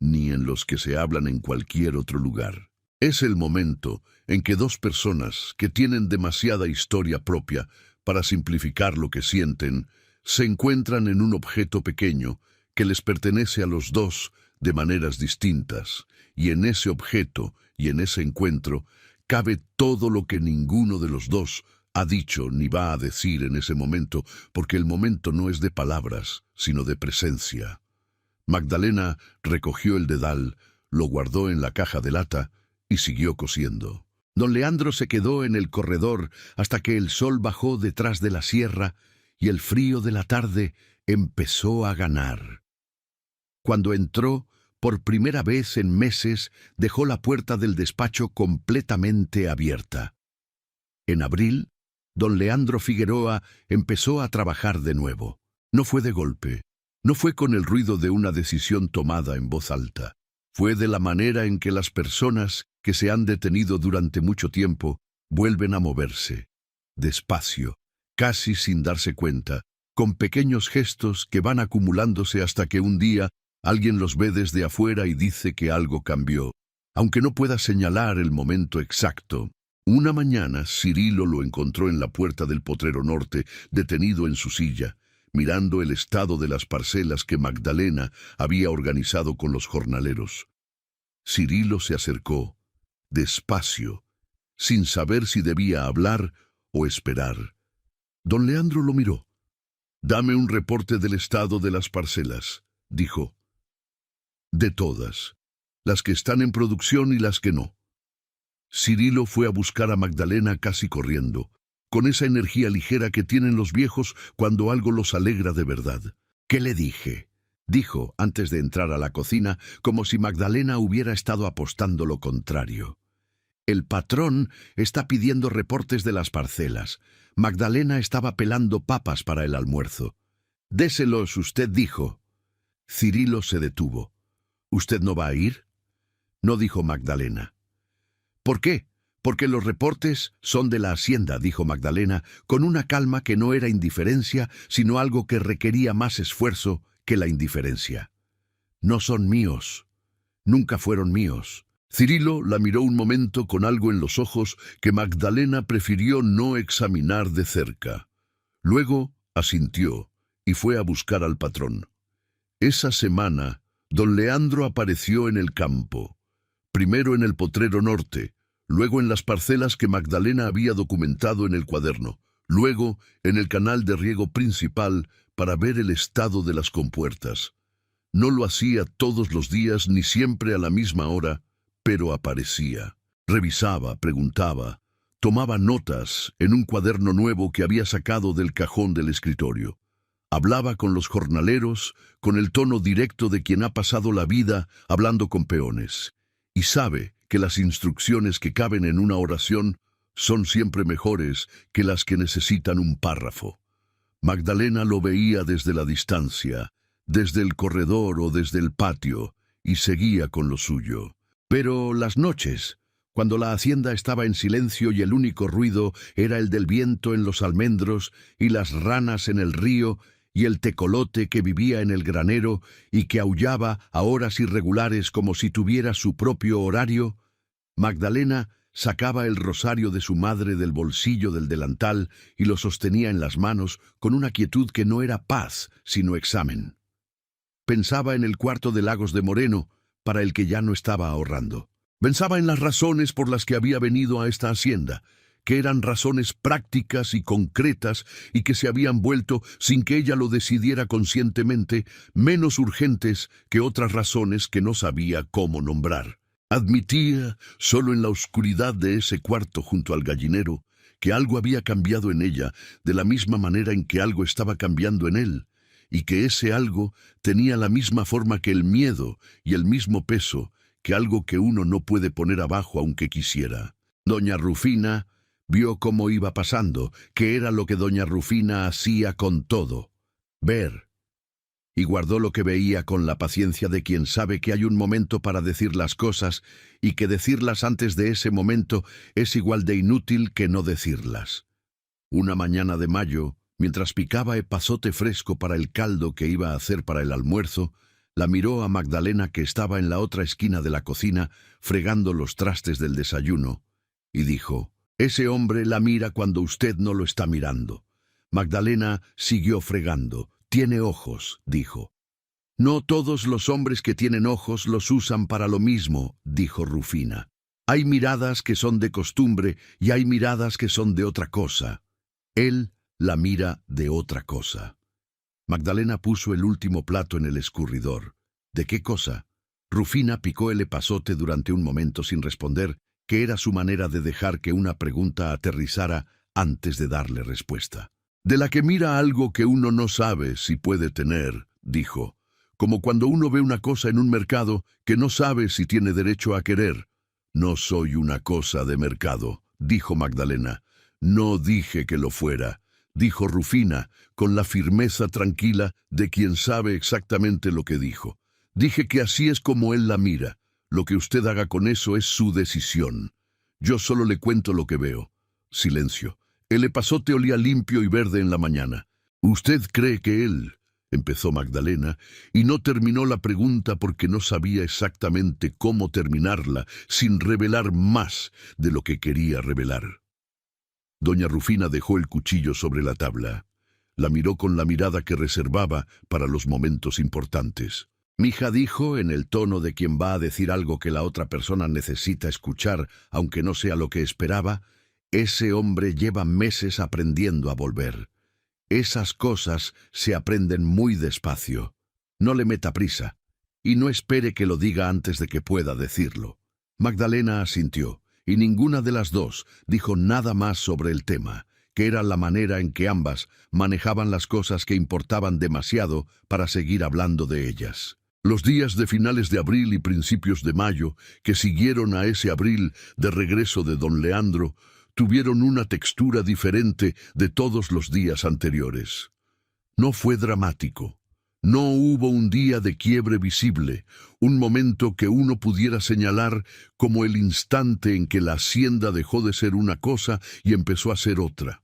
ni en los que se hablan en cualquier otro lugar. Es el momento en que dos personas que tienen demasiada historia propia para simplificar lo que sienten, se encuentran en un objeto pequeño que les pertenece a los dos de maneras distintas, y en ese objeto y en ese encuentro cabe todo lo que ninguno de los dos ha dicho ni va a decir en ese momento, porque el momento no es de palabras, sino de presencia. Magdalena recogió el dedal, lo guardó en la caja de lata y siguió cosiendo. Don Leandro se quedó en el corredor hasta que el sol bajó detrás de la sierra y el frío de la tarde empezó a ganar. Cuando entró, por primera vez en meses, dejó la puerta del despacho completamente abierta. En abril, don Leandro Figueroa empezó a trabajar de nuevo. No fue de golpe, no fue con el ruido de una decisión tomada en voz alta. Fue de la manera en que las personas que se han detenido durante mucho tiempo vuelven a moverse, despacio, casi sin darse cuenta, con pequeños gestos que van acumulándose hasta que un día alguien los ve desde afuera y dice que algo cambió, aunque no pueda señalar el momento exacto. Una mañana, Cirilo lo encontró en la puerta del Potrero Norte, detenido en su silla, mirando el estado de las parcelas que Magdalena había organizado con los jornaleros. Cirilo se acercó, despacio, sin saber si debía hablar o esperar. Don Leandro lo miró. «Dame un reporte del estado de las parcelas», dijo. «De todas, las que están en producción y las que no». Cirilo fue a buscar a Magdalena casi corriendo, con esa energía ligera que tienen los viejos cuando algo los alegra de verdad. «¿Qué le dije?», dijo antes de entrar a la cocina, como si Magdalena hubiera estado apostando lo contrario. «El patrón está pidiendo reportes de las parcelas. Magdalena estaba pelando papas para el almuerzo. Déselos, usted dijo». Cirilo se detuvo. «¿Usted no va a ir?», no dijo Magdalena. «¿Por qué?». «Porque los reportes son de la hacienda», dijo Magdalena, con una calma que no era indiferencia, sino algo que requería más esfuerzo que la indiferencia. «No son míos. Nunca fueron míos. Cirilo la miró un momento con algo en los ojos que Magdalena prefirió no examinar de cerca. Luego asintió y fue a buscar al patrón. Esa semana, don Leandro apareció en el campo, primero en el potrero norte, luego en las parcelas que Magdalena había documentado en el cuaderno, luego en el canal de riego principal para ver el estado de las compuertas. No lo hacía todos los días ni siempre a la misma hora, pero aparecía. Revisaba, preguntaba, tomaba notas en un cuaderno nuevo que había sacado del cajón del escritorio. Hablaba con los jornaleros con el tono directo de quien ha pasado la vida hablando con peones, y sabe que las instrucciones que caben en una oración son siempre mejores que las que necesitan un párrafo. Magdalena lo veía desde la distancia, desde el corredor o desde el patio, y seguía con lo suyo. Pero las noches, cuando la hacienda estaba en silencio y el único ruido era el del viento en los almendros y las ranas en el río y el tecolote que vivía en el granero y que aullaba a horas irregulares como si tuviera su propio horario, Magdalena sacaba el rosario de su madre del bolsillo del delantal y lo sostenía en las manos con una quietud que no era paz, sino examen. Pensaba en el cuarto de Lagos de Moreno, para el que ya no estaba ahorrando. Pensaba en las razones por las que había venido a esta hacienda, que eran razones prácticas y concretas y que se habían vuelto, sin que ella lo decidiera conscientemente, menos urgentes que otras razones que no sabía cómo nombrar. Admitía, solo en la oscuridad de ese cuarto junto al gallinero, que algo había cambiado en ella de la misma manera en que algo estaba cambiando en él, y que ese algo tenía la misma forma que el miedo y el mismo peso que algo que uno no puede poner abajo aunque quisiera. Doña Rufina vio cómo iba pasando, que era lo que doña Rufina hacía con todo: ver. Y guardó lo que veía con la paciencia de quien sabe que hay un momento para decir las cosas y que decirlas antes de ese momento es igual de inútil que no decirlas. Una mañana de mayo, mientras picaba epazote fresco para el caldo que iba a hacer para el almuerzo, la miró a Magdalena, que estaba en la otra esquina de la cocina fregando los trastes del desayuno, y dijo: «Ese hombre la mira cuando usted no lo está mirando». Magdalena siguió fregando. «Tiene ojos», dijo. «No todos los hombres que tienen ojos los usan para lo mismo», dijo Rufina. «Hay miradas que son de costumbre y hay miradas que son de otra cosa. Él la mira de otra cosa». Magdalena puso el último plato en el escurridor. ¿De qué cosa? Rufina picó el epazote durante un momento sin responder, que era su manera de dejar que una pregunta aterrizara antes de darle respuesta. «De la que mira algo que uno no sabe si puede tener», dijo, «como cuando uno ve una cosa en un mercado que no sabe si tiene derecho a querer». «No soy una cosa de mercado», dijo Magdalena. «No dije que lo fuera», dijo Rufina, con la firmeza tranquila de quien sabe exactamente lo que dijo. «Dije que así es como él la mira. Lo que usted haga con eso es su decisión. Yo solo le cuento lo que veo». Silencio. El epazote olía limpio y verde en la mañana. «¿Usted cree que él...?» empezó Magdalena, y no terminó la pregunta porque no sabía exactamente cómo terminarla sin revelar más de lo que quería revelar. Doña Rufina dejó el cuchillo sobre la tabla. La miró con la mirada que reservaba para los momentos importantes. «Mija», dijo, en el tono de quien va a decir algo que la otra persona necesita escuchar, aunque no sea lo que esperaba, «ese hombre lleva meses aprendiendo a volver. Esas cosas se aprenden muy despacio. No le meta prisa, y no espere que lo diga antes de que pueda decirlo». Magdalena asintió, y ninguna de las dos dijo nada más sobre el tema, que era la manera en que ambas manejaban las cosas que importaban demasiado para seguir hablando de ellas. Los días de finales de abril y principios de mayo, que siguieron a ese abril de regreso de don Leandro, tuvieron una textura diferente de todos los días anteriores. No fue dramático. No hubo un día de quiebre visible, un momento que uno pudiera señalar como el instante en que la hacienda dejó de ser una cosa y empezó a ser otra.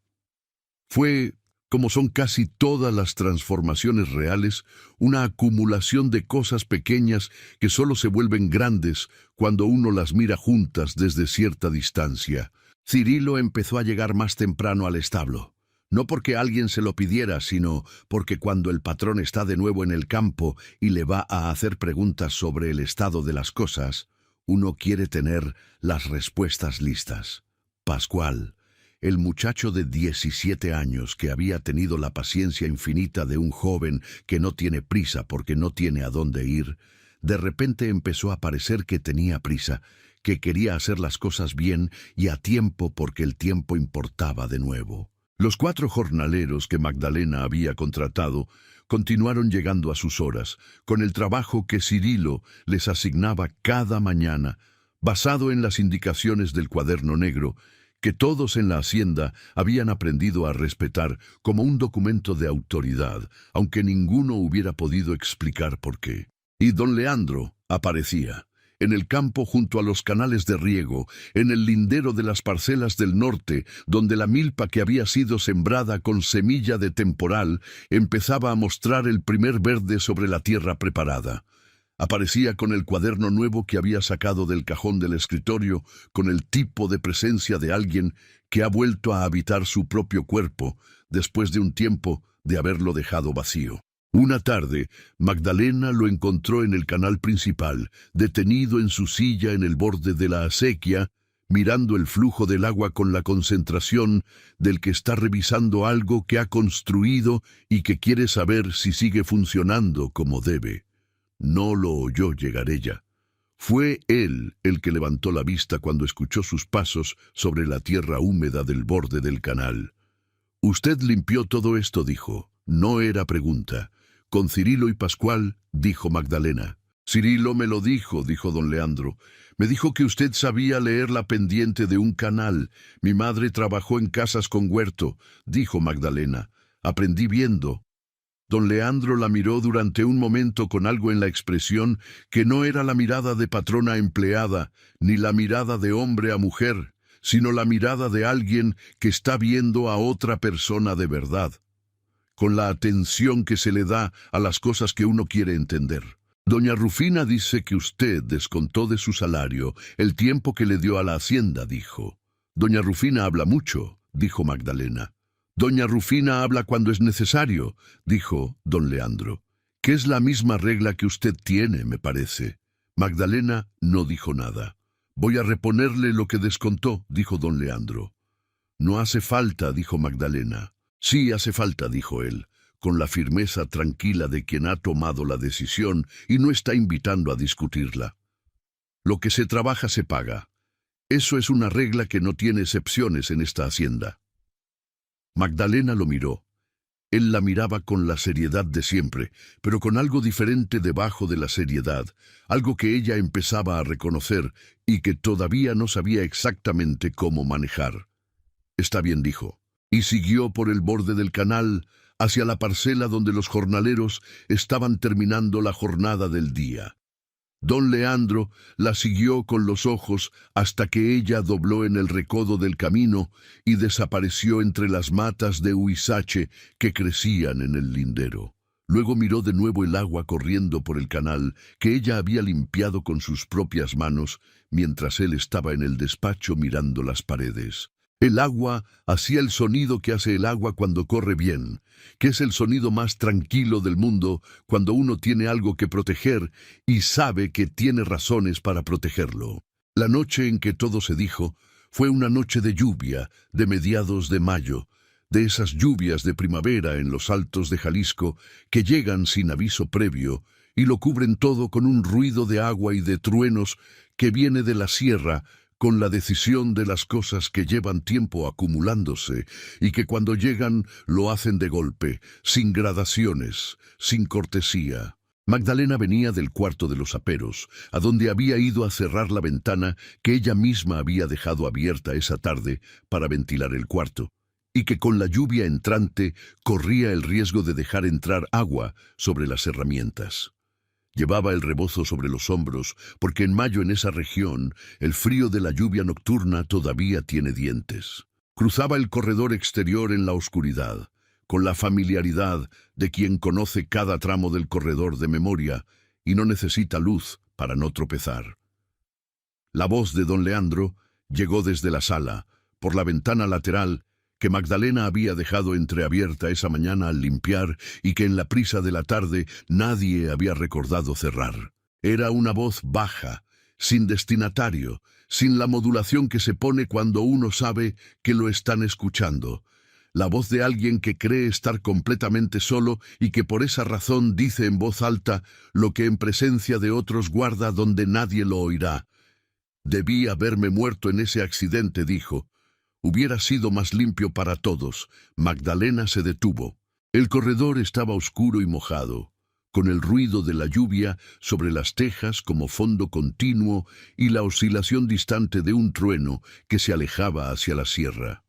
Fue Como son casi todas las transformaciones reales, una acumulación de cosas pequeñas que solo se vuelven grandes cuando uno las mira juntas desde cierta distancia. Cirilo empezó a llegar más temprano al establo. No porque alguien se lo pidiera, sino porque cuando el patrón está de nuevo en el campo y le va a hacer preguntas sobre el estado de las cosas, uno quiere tener las respuestas listas. Pascual, el muchacho de 17 años que había tenido la paciencia infinita de un joven que no tiene prisa porque no tiene a dónde ir, de repente empezó a parecer que tenía prisa, que quería hacer las cosas bien y a tiempo porque el tiempo importaba de nuevo. Los 4 jornaleros que Magdalena había contratado continuaron llegando a sus horas, con el trabajo que Cirilo les asignaba cada mañana, basado en las indicaciones del cuaderno negro, que todos en la hacienda habían aprendido a respetar como un documento de autoridad, aunque ninguno hubiera podido explicar por qué. Y don Leandro aparecía en el campo junto a los canales de riego, en el lindero de las parcelas del norte, donde la milpa que había sido sembrada con semilla de temporal empezaba a mostrar el primer verde sobre la tierra preparada. Aparecía con el cuaderno nuevo que había sacado del cajón del escritorio, con el tipo de presencia de alguien que ha vuelto a habitar su propio cuerpo después de un tiempo de haberlo dejado vacío. Una tarde, Magdalena lo encontró en el canal principal, detenido en su silla en el borde de la acequia, mirando el flujo del agua con la concentración del que está revisando algo que ha construido y que quiere saber si sigue funcionando como debe. No lo oyó llegar ella. Fue él el que levantó la vista cuando escuchó sus pasos sobre la tierra húmeda del borde del canal. «Usted limpió todo esto», dijo. No era pregunta. «Con Cirilo y Pascual», dijo Magdalena. «Cirilo me lo dijo», dijo don Leandro. «Me dijo que usted sabía leer la pendiente de un canal. Mi madre trabajó en casas con huerto», dijo Magdalena. «Aprendí viendo». Don Leandro la miró durante un momento con algo en la expresión que no era la mirada de patrona a empleada, ni la mirada de hombre a mujer, sino la mirada de alguien que está viendo a otra persona de verdad, con la atención que se le da a las cosas que uno quiere entender. «Doña Rufina dice que usted descontó de su salario el tiempo que le dio a la hacienda», dijo. «Doña Rufina habla mucho», dijo Magdalena. «Doña Rufina habla cuando es necesario», dijo don Leandro. «Que es la misma regla que usted tiene, me parece». Magdalena no dijo nada. «Voy a reponerle lo que descontó», dijo don Leandro. «No hace falta», dijo Magdalena. «Sí hace falta», dijo él, con la firmeza tranquila de quien ha tomado la decisión y no está invitando a discutirla. «Lo que se trabaja se paga. Eso es una regla que no tiene excepciones en esta hacienda». Magdalena lo miró. Él la miraba con la seriedad de siempre, pero con algo diferente debajo de la seriedad, algo que ella empezaba a reconocer y que todavía no sabía exactamente cómo manejar. «Está bien», dijo, y siguió por el borde del canal hacia la parcela donde los jornaleros estaban terminando la jornada del día. Don Leandro la siguió con los ojos hasta que ella dobló en el recodo del camino y desapareció entre las matas de huizache que crecían en el lindero. Luego miró de nuevo el agua corriendo por el canal que ella había limpiado con sus propias manos mientras él estaba en el despacho mirando las paredes. El agua hacía el sonido que hace el agua cuando corre bien, que es el sonido más tranquilo del mundo cuando uno tiene algo que proteger y sabe que tiene razones para protegerlo. La noche en que todo se dijo fue una noche de lluvia de mediados de mayo, de esas lluvias de primavera en los altos de Jalisco que llegan sin aviso previo y lo cubren todo con un ruido de agua y de truenos que viene de la sierra, con la decisión de las cosas que llevan tiempo acumulándose y que cuando llegan lo hacen de golpe, sin gradaciones, sin cortesía. Magdalena venía del cuarto de los aperos, a donde había ido a cerrar la ventana que ella misma había dejado abierta esa tarde para ventilar el cuarto, y que con la lluvia entrante corría el riesgo de dejar entrar agua sobre las herramientas. Llevaba el rebozo sobre los hombros, porque en mayo en esa región el frío de la lluvia nocturna todavía tiene dientes. Cruzaba el corredor exterior en la oscuridad, con la familiaridad de quien conoce cada tramo del corredor de memoria y no necesita luz para no tropezar. La voz de don Leandro llegó desde la sala, por la ventana lateral, que Magdalena había dejado entreabierta esa mañana al limpiar y que en la prisa de la tarde nadie había recordado cerrar. Era una voz baja, sin destinatario, sin la modulación que se pone cuando uno sabe que lo están escuchando. La voz de alguien que cree estar completamente solo y que por esa razón dice en voz alta lo que en presencia de otros guarda donde nadie lo oirá. «Debí haberme muerto en ese accidente», dijo. «Hubiera sido más limpio para todos». Magdalena se detuvo. El corredor estaba oscuro y mojado, con el ruido de la lluvia sobre las tejas como fondo continuo y la oscilación distante de un trueno que se alejaba hacia la sierra.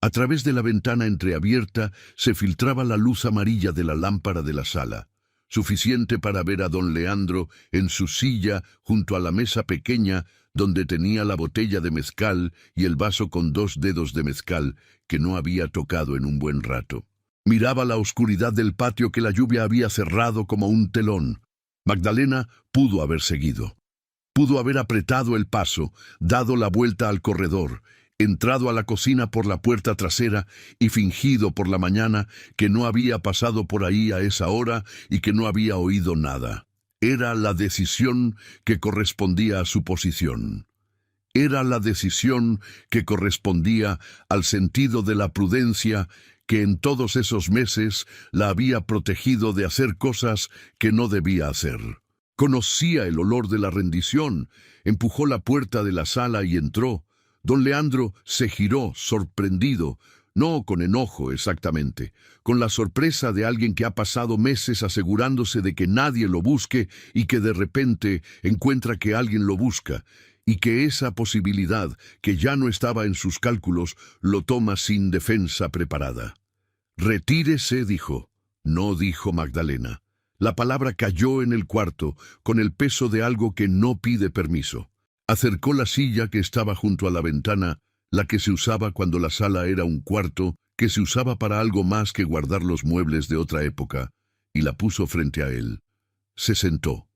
A través de la ventana entreabierta se filtraba la luz amarilla de la lámpara de la sala, suficiente para ver a don Leandro en su silla junto a la mesa pequeña donde tenía la botella de mezcal y el vaso con 2 dedos de mezcal que no había tocado en un buen rato. Miraba la oscuridad del patio que la lluvia había cerrado como un telón. Magdalena pudo haber seguido. Pudo haber apretado el paso, dado la vuelta al corredor, entrado a la cocina por la puerta trasera y fingido por la mañana que no había pasado por ahí a esa hora y que no había oído nada. Era la decisión que correspondía a su posición. Era la decisión que correspondía al sentido de la prudencia que en todos esos meses la había protegido de hacer cosas que no debía hacer. Conocía el olor de la rendición, empujó la puerta de la sala y entró. Don Leandro se giró, sorprendido, no con enojo exactamente, con la sorpresa de alguien que ha pasado meses asegurándose de que nadie lo busque y que de repente encuentra que alguien lo busca, y que esa posibilidad, que ya no estaba en sus cálculos, lo toma sin defensa preparada. «Retírese», dijo. No dijo Magdalena. La palabra cayó en el cuarto, con el peso de algo que no pide permiso. Acercó la silla que estaba junto a la ventana, la que se usaba cuando la sala era un cuarto, que se usaba para algo más que guardar los muebles de otra época, y la puso frente a él. Se sentó.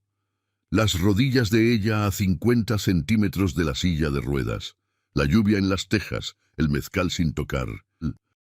Las rodillas de ella a 50 centímetros de la silla de ruedas, la lluvia en las tejas, el mezcal sin tocar.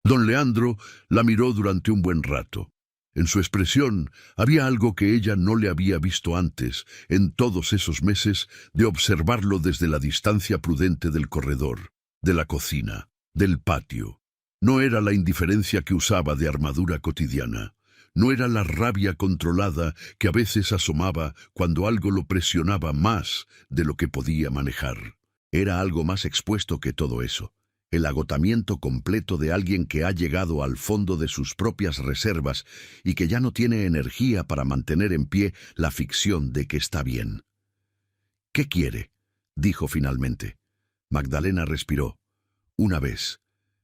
Don Leandro la miró durante un buen rato. En su expresión había algo que ella no le había visto antes, en todos esos meses de observarlo desde la distancia prudente del corredor, de la cocina, del patio. No era la indiferencia que usaba de armadura cotidiana. No era la rabia controlada que a veces asomaba cuando algo lo presionaba más de lo que podía manejar. Era algo más expuesto que todo eso. El agotamiento completo de alguien que ha llegado al fondo de sus propias reservas y que ya no tiene energía para mantener en pie la ficción de que está bien. «¿Qué quiere?», dijo finalmente. Magdalena respiró. Una vez,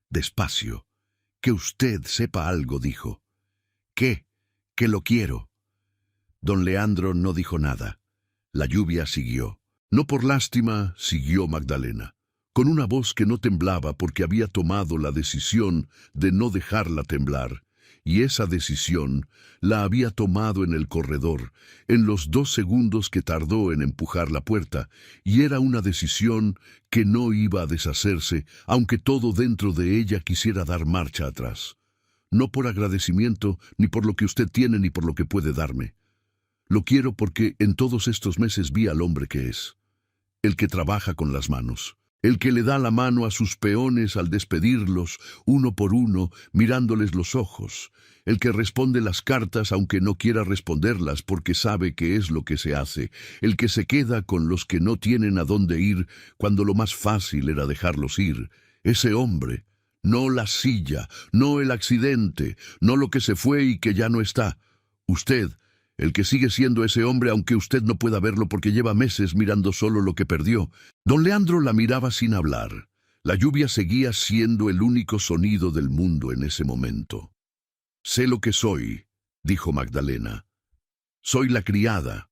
despacio. «Que usted sepa algo», dijo. «¿Qué? Que lo quiero». Don Leandro no dijo nada. La lluvia siguió. No por lástima, siguió Magdalena, con una voz que no temblaba porque había tomado la decisión de no dejarla temblar, y esa decisión la había tomado en el corredor, en los 2 segundos que tardó en empujar la puerta, y era una decisión que no iba a deshacerse, aunque todo dentro de ella quisiera dar marcha atrás. No por agradecimiento, ni por lo que usted tiene, ni por lo que puede darme. Lo quiero porque en todos estos meses vi al hombre que es, el que trabaja con las manos, el que le da la mano a sus peones al despedirlos, uno por uno, mirándoles los ojos, el que responde las cartas aunque no quiera responderlas porque sabe que es lo que se hace, el que se queda con los que no tienen a dónde ir cuando lo más fácil era dejarlos ir. Ese hombre, no la silla, no el accidente, no lo que se fue y que ya no está. Usted, el que sigue siendo ese hombre aunque usted no pueda verlo porque lleva meses mirando solo lo que perdió. Don Leandro la miraba sin hablar. La lluvia seguía siendo el único sonido del mundo en ese momento. «Sé lo que soy», dijo Magdalena. «Soy la criada.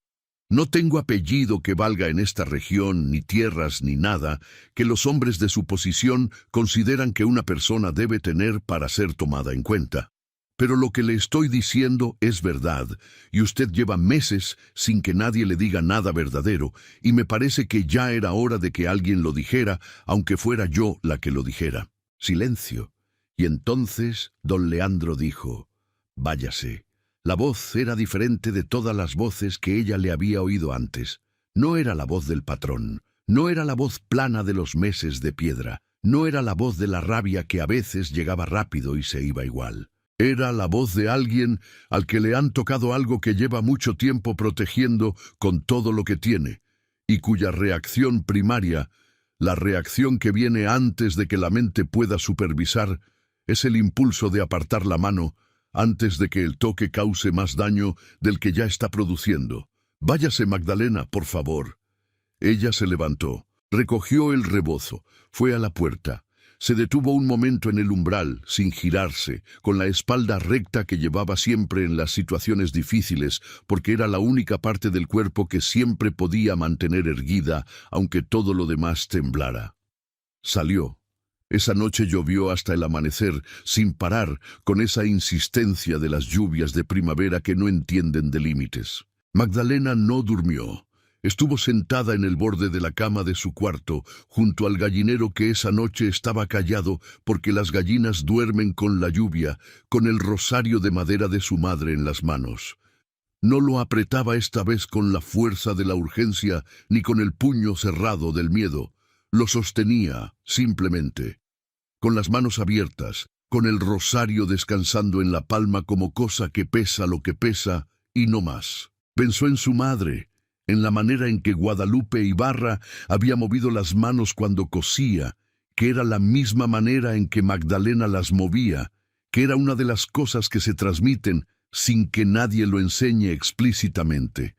No tengo apellido que valga en esta región, ni tierras, ni nada, que los hombres de su posición consideran que una persona debe tener para ser tomada en cuenta. Pero lo que le estoy diciendo es verdad, y usted lleva meses sin que nadie le diga nada verdadero, y me parece que ya era hora de que alguien lo dijera, aunque fuera yo la que lo dijera. Silencio. Y entonces don Leandro dijo: «Váyase». La voz era diferente de todas las voces que ella le había oído antes. No era la voz del patrón, no era la voz plana de los meses de piedra, no era la voz de la rabia que a veces llegaba rápido y se iba igual. Era la voz de alguien al que le han tocado algo que lleva mucho tiempo protegiendo con todo lo que tiene, y cuya reacción primaria, la reacción que viene antes de que la mente pueda supervisar, es el impulso de apartar la mano antes de que el toque cause más daño del que ya está produciendo. «Váyase, Magdalena, por favor». Ella se levantó, recogió el rebozo, fue a la puerta. Se detuvo un momento en el umbral, sin girarse, con la espalda recta que llevaba siempre en las situaciones difíciles, porque era la única parte del cuerpo que siempre podía mantener erguida, aunque todo lo demás temblara. Salió. Esa noche llovió hasta el amanecer, sin parar, con esa insistencia de las lluvias de primavera que no entienden de límites. Magdalena no durmió. Estuvo sentada en el borde de la cama de su cuarto, junto al gallinero que esa noche estaba callado porque las gallinas duermen con la lluvia, con el rosario de madera de su madre en las manos. No lo apretaba esta vez con la fuerza de la urgencia ni con el puño cerrado del miedo. Lo sostenía, simplemente, con las manos abiertas, con el rosario descansando en la palma como cosa que pesa lo que pesa y no más. Pensó en su madre, en la manera en que Guadalupe Ibarra había movido las manos cuando cosía, que era la misma manera en que Magdalena las movía, que era una de las cosas que se transmiten sin que nadie lo enseñe explícitamente.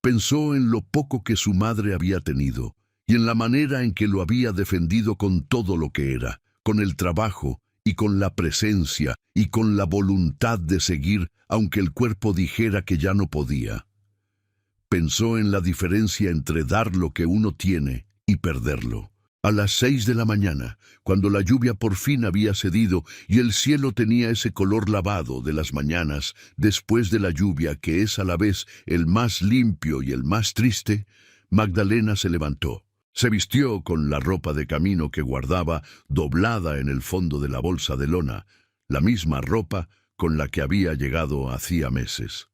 Pensó en lo poco que su madre había tenido, y en la manera en que lo había defendido con todo lo que era, con el trabajo, y con la presencia, y con la voluntad de seguir, aunque el cuerpo dijera que ya no podía. Pensó en la diferencia entre dar lo que uno tiene y perderlo. A las 6 de la mañana, cuando la lluvia por fin había cedido y el cielo tenía ese color lavado de las mañanas después de la lluvia que es a la vez el más limpio y el más triste, Magdalena se levantó. Se vistió con la ropa de camino que guardaba doblada en el fondo de la bolsa de lona, la misma ropa con la que había llegado hacía meses.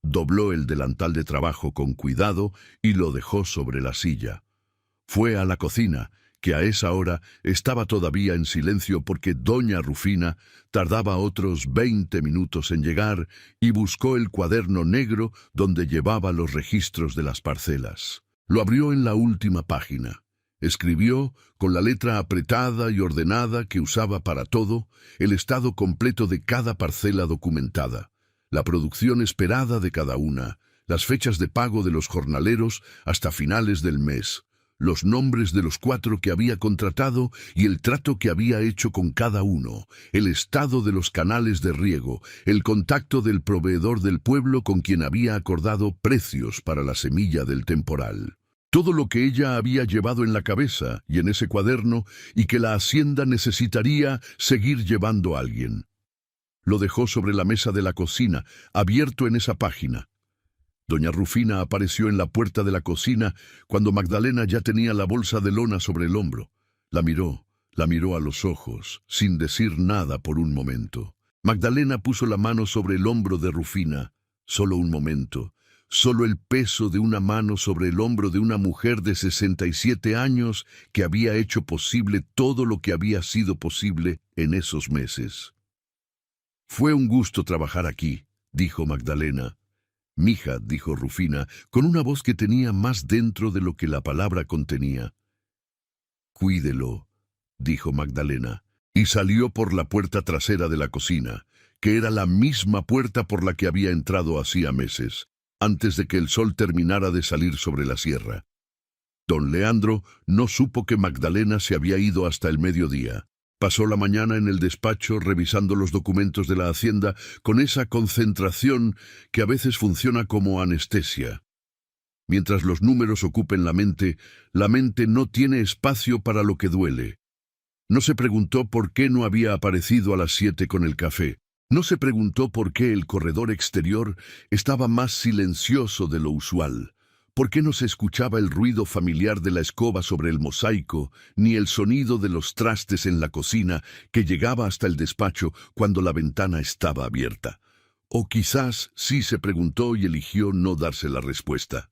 Dobló el delantal de trabajo con cuidado y lo dejó sobre la silla. Fue a la cocina, que a esa hora estaba todavía en silencio porque doña Rufina tardaba otros 20 minutos en llegar, y buscó el cuaderno negro donde llevaba los registros de las parcelas. Lo abrió en la última página. Escribió, con la letra apretada y ordenada que usaba para todo, el estado completo de cada parcela documentada, la producción esperada de cada una, las fechas de pago de los jornaleros hasta finales del mes, los nombres de los 4 que había contratado y el trato que había hecho con cada uno, el estado de los canales de riego, el contacto del proveedor del pueblo con quien había acordado precios para la semilla del temporal. Todo lo que ella había llevado en la cabeza y en ese cuaderno y que la hacienda necesitaría seguir llevando a alguien. Lo dejó sobre la mesa de la cocina, abierto en esa página. Doña Rufina apareció en la puerta de la cocina cuando Magdalena ya tenía la bolsa de lona sobre el hombro. La miró a los ojos, sin decir nada por un momento. Magdalena puso la mano sobre el hombro de Rufina. Solo un momento. Solo el peso de una mano sobre el hombro de una mujer de 67 años que había hecho posible todo lo que había sido posible en esos meses. «Fue un gusto trabajar aquí», dijo Magdalena. «Mija», dijo Rufina, con una voz que tenía más dentro de lo que la palabra contenía. «Cuídelo», dijo Magdalena, y salió por la puerta trasera de la cocina, que era la misma puerta por la que había entrado hacía meses, antes de que el sol terminara de salir sobre la sierra. Don Leandro no supo que Magdalena se había ido hasta el mediodía. Pasó la mañana en el despacho revisando los documentos de la hacienda con esa concentración que a veces funciona como anestesia. Mientras los números ocupen la mente no tiene espacio para lo que duele. No se preguntó por qué no había aparecido a las 7 con el café. No se preguntó por qué el corredor exterior estaba más silencioso de lo usual, por qué no se escuchaba el ruido familiar de la escoba sobre el mosaico, ni el sonido de los trastes en la cocina que llegaba hasta el despacho cuando la ventana estaba abierta. O quizás sí se preguntó y eligió no darse la respuesta.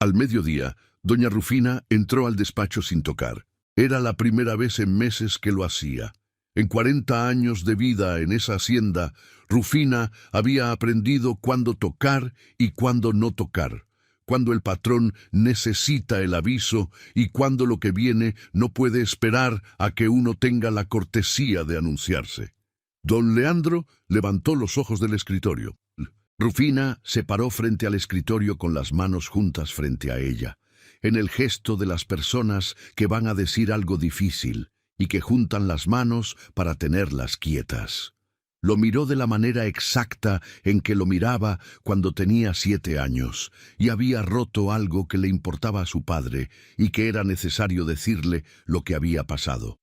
Al mediodía, doña Rufina entró al despacho sin tocar. Era la primera vez en meses que lo hacía. En 40 años de vida en esa hacienda, Rufina había aprendido cuándo tocar y cuándo no tocar, cuándo el patrón necesita el aviso y cuándo lo que viene no puede esperar a que uno tenga la cortesía de anunciarse. Don Leandro levantó los ojos del escritorio. Rufina se paró frente al escritorio con las manos juntas frente a ella, en el gesto de las personas que van a decir algo difícil y que juntan las manos para tenerlas quietas. Lo miró de la manera exacta en que lo miraba cuando tenía 7 años, y había roto algo que le importaba a su padre y que era necesario decirle lo que había pasado.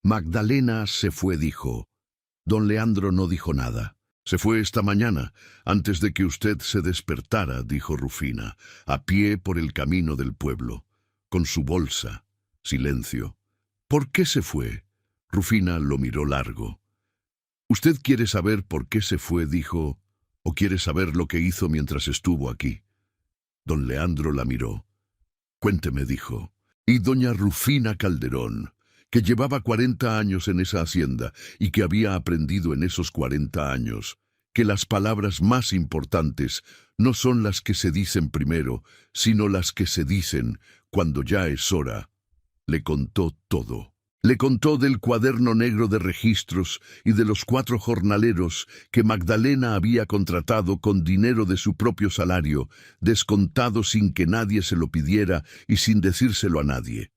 Magdalena se fue, dijo. Don Leandro no dijo nada. Se fue esta mañana, antes de que usted se despertara, dijo Rufina, a pie por el camino del pueblo, con su bolsa. Silencio. ¿Por qué se fue? Rufina lo miró largo. ¿Usted quiere saber por qué se fue, dijo, o quiere saber lo que hizo mientras estuvo aquí? Don Leandro la miró. Cuénteme, dijo. Y doña Rufina Calderón, que llevaba 40 años en esa hacienda y que había aprendido en esos 40 años que las palabras más importantes no son las que se dicen primero, sino las que se dicen cuando ya es hora. Le contó todo. Le contó del cuaderno negro de registros y de los 4 jornaleros que Magdalena había contratado con dinero de su propio salario, descontado sin que nadie se lo pidiera y sin decírselo a nadie.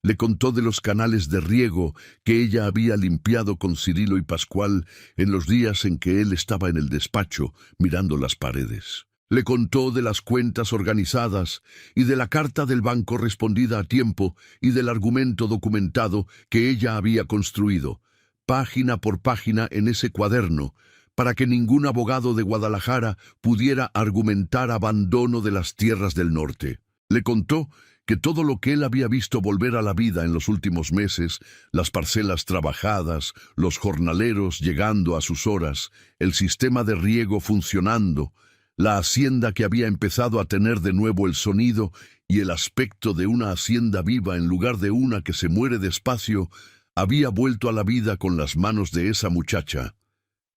Le contó de los canales de riego que ella había limpiado con Cirilo y Pascual en los días en que él estaba en el despacho mirando las paredes. Le contó de las cuentas organizadas y de la carta del banco respondida a tiempo y del argumento documentado que ella había construido, página por página en ese cuaderno, para que ningún abogado de Guadalajara pudiera argumentar abandono de las tierras del norte. Le contó que todo lo que él había visto volver a la vida en los últimos meses, las parcelas trabajadas, los jornaleros llegando a sus horas, el sistema de riego funcionando, la hacienda que había empezado a tener de nuevo el sonido y el aspecto de una hacienda viva en lugar de una que se muere despacio, había vuelto a la vida con las manos de esa muchacha,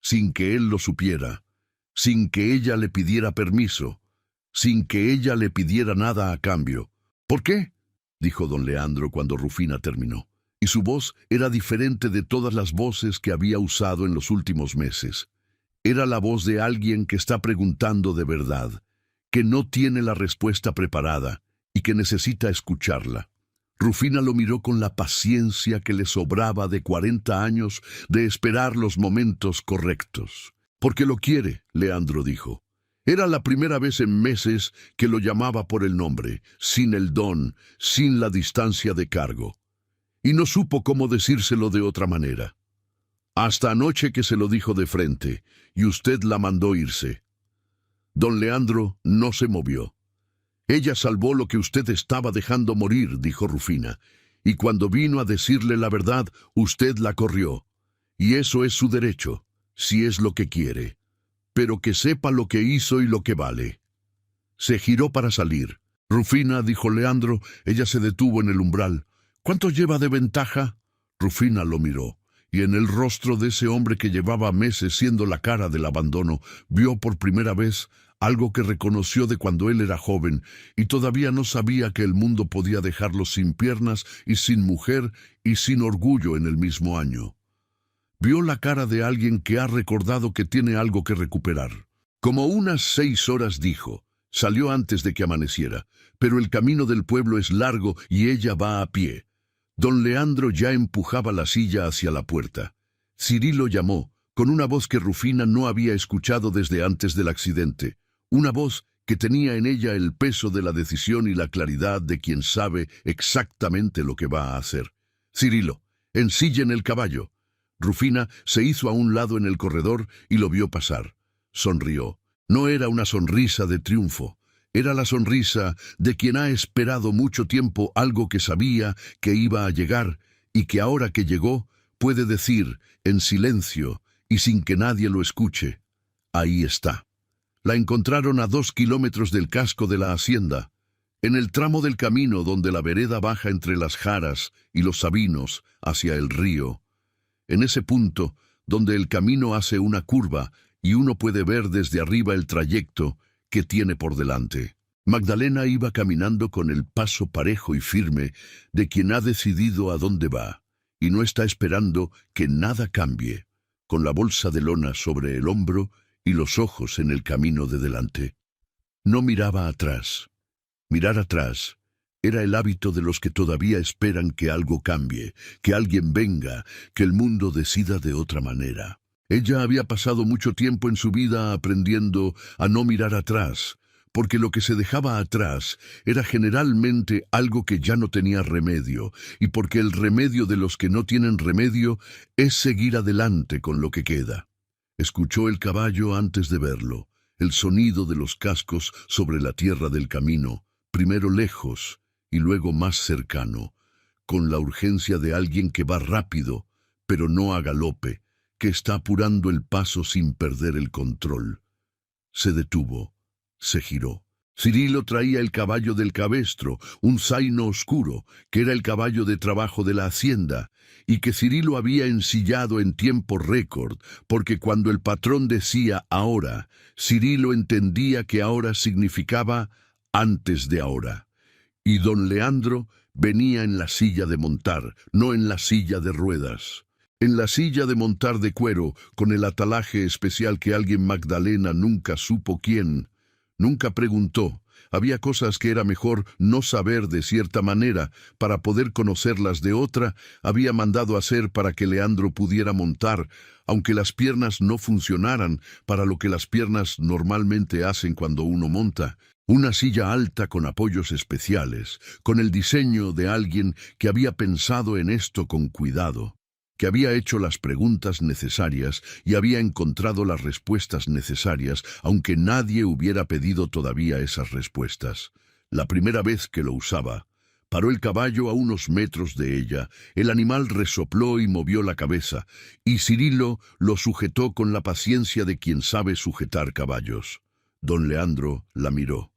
sin que él lo supiera, sin que ella le pidiera permiso, sin que ella le pidiera nada a cambio. ¿Por qué?, dijo don Leandro cuando Rufina terminó, y su voz era diferente de todas las voces que había usado en los últimos meses. Era la voz de alguien que está preguntando de verdad, que no tiene la respuesta preparada y que necesita escucharla. Rufina lo miró con la paciencia que le sobraba de 40 años de esperar los momentos correctos. «Porque lo quiere», Leandro dijo. Era la primera vez en meses que lo llamaba por el nombre, sin el don, sin la distancia de cargo. Y no supo cómo decírselo de otra manera. Hasta anoche que se lo dijo de frente, y usted la mandó irse. Don Leandro no se movió. Ella salvó lo que usted estaba dejando morir, dijo Rufina, y cuando vino a decirle la verdad, usted la corrió. Y eso es su derecho, si es lo que quiere. Pero que sepa lo que hizo y lo que vale. Se giró para salir. Rufina, dijo Leandro, ella se detuvo en el umbral. ¿Cuánto lleva de ventaja? Rufina lo miró, y en el rostro de ese hombre que llevaba meses siendo la cara del abandono, vio por primera vez algo que reconoció de cuando él era joven, y todavía no sabía que el mundo podía dejarlo sin piernas y sin mujer y sin orgullo en el mismo año. Vio la cara de alguien que ha recordado que tiene algo que recuperar. Como unas 6 horas dijo, salió antes de que amaneciera, pero el camino del pueblo es largo y ella va a pie. Don Leandro ya empujaba la silla hacia la puerta. Cirilo llamó, con una voz que Rufina no había escuchado desde antes del accidente, una voz que tenía en ella el peso de la decisión y la claridad de quien sabe exactamente lo que va a hacer. Cirilo, ensillen el caballo. Rufina se hizo a un lado en el corredor y lo vio pasar. Sonrió. No era una sonrisa de triunfo. Era la sonrisa de quien ha esperado mucho tiempo algo que sabía que iba a llegar y que ahora que llegó puede decir, en silencio y sin que nadie lo escuche, ahí está. La encontraron a 2 kilómetros del casco de la hacienda, en el tramo del camino donde la vereda baja entre las jaras y los sabinos hacia el río. En ese punto, donde el camino hace una curva y uno puede ver desde arriba el trayecto que tiene por delante. Magdalena iba caminando con el paso parejo y firme de quien ha decidido a dónde va, y no está esperando que nada cambie, con la bolsa de lona sobre el hombro y los ojos en el camino de delante. No miraba atrás. Mirar atrás era el hábito de los que todavía esperan que algo cambie, que alguien venga, que el mundo decida de otra manera. Ella había pasado mucho tiempo en su vida aprendiendo a no mirar atrás, porque lo que se dejaba atrás era generalmente algo que ya no tenía remedio, y porque el remedio de los que no tienen remedio es seguir adelante con lo que queda. Escuchó el caballo antes de verlo, el sonido de los cascos sobre la tierra del camino, primero lejos y luego más cercano, con la urgencia de alguien que va rápido, pero no a galope, que está apurando el paso sin perder el control. Se detuvo, se giró. Cirilo traía el caballo del cabestro, un zaino oscuro, que era el caballo de trabajo de la hacienda, y que Cirilo había ensillado en tiempo récord, porque cuando el patrón decía ahora, Cirilo entendía que ahora significaba antes de ahora. Y don Leandro venía en la silla de montar, no en la silla de ruedas. En la silla de montar de cuero, con el atalaje especial que alguien Magdalena nunca supo quién, nunca preguntó. Había cosas que era mejor no saber de cierta manera, para poder conocerlas de otra, había mandado hacer para que Leandro pudiera montar, aunque las piernas no funcionaran para lo que las piernas normalmente hacen cuando uno monta. Una silla alta con apoyos especiales, con el diseño de alguien que había pensado en esto con cuidado, que había hecho las preguntas necesarias y había encontrado las respuestas necesarias, aunque nadie hubiera pedido todavía esas respuestas. La primera vez que lo usaba, paró el caballo a unos metros de ella, el animal resopló y movió la cabeza, y Cirilo lo sujetó con la paciencia de quien sabe sujetar caballos. Don Leandro la miró.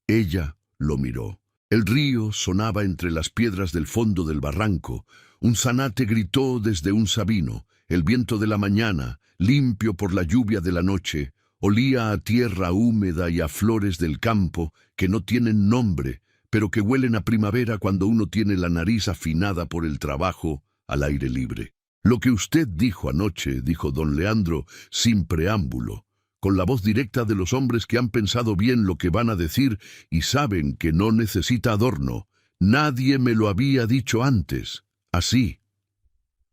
Ella lo miró. El río sonaba entre las piedras del fondo del barranco. Un zanate gritó desde un sabino. El viento de la mañana, limpio por la lluvia de la noche, olía a tierra húmeda y a flores del campo que no tienen nombre, pero que huelen a primavera cuando uno tiene la nariz afinada por el trabajo al aire libre. Lo que usted dijo anoche, dijo don Leandro, sin preámbulo, con la voz directa de los hombres que han pensado bien lo que van a decir y saben que no necesita adorno. Nadie me lo había dicho antes. Así.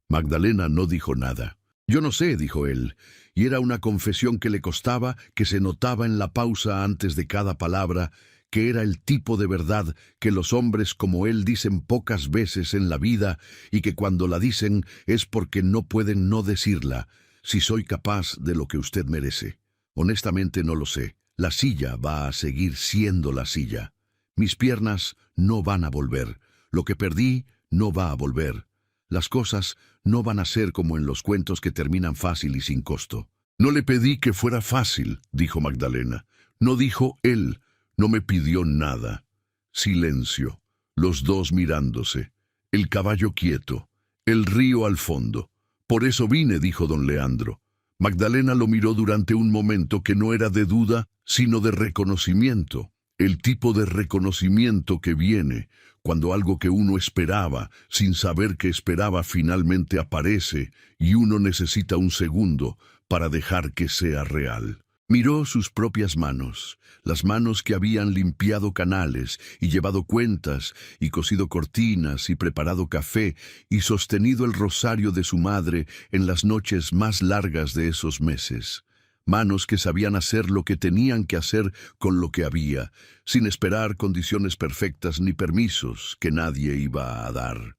Magdalena no dijo nada. Yo no sé, dijo él, y era una confesión que le costaba, que se notaba en la pausa antes de cada palabra, que era el tipo de verdad que los hombres como él dicen pocas veces en la vida y que cuando la dicen es porque no pueden no decirla. Si soy capaz de lo que usted merece. Honestamente no lo sé. La silla va a seguir siendo la silla. Mis piernas no van a volver. Lo que perdí no va a volver. Las cosas no van a ser como en los cuentos que terminan fácil y sin costo. No le pedí que fuera fácil, dijo Magdalena. No dijo él. No me pidió nada. Silencio. Los dos mirándose. El caballo quieto. El río al fondo. Por eso vine, dijo don Leandro. Magdalena lo miró durante un momento que no era de duda, sino de reconocimiento. El tipo de reconocimiento que viene cuando algo que uno esperaba, sin saber que esperaba, finalmente aparece y uno necesita un segundo para dejar que sea real. Miró sus propias manos, las manos que habían limpiado canales y llevado cuentas y cosido cortinas y preparado café y sostenido el rosario de su madre en las noches más largas de esos meses. Manos que sabían hacer lo que tenían que hacer con lo que había, sin esperar condiciones perfectas ni permisos que nadie iba a dar.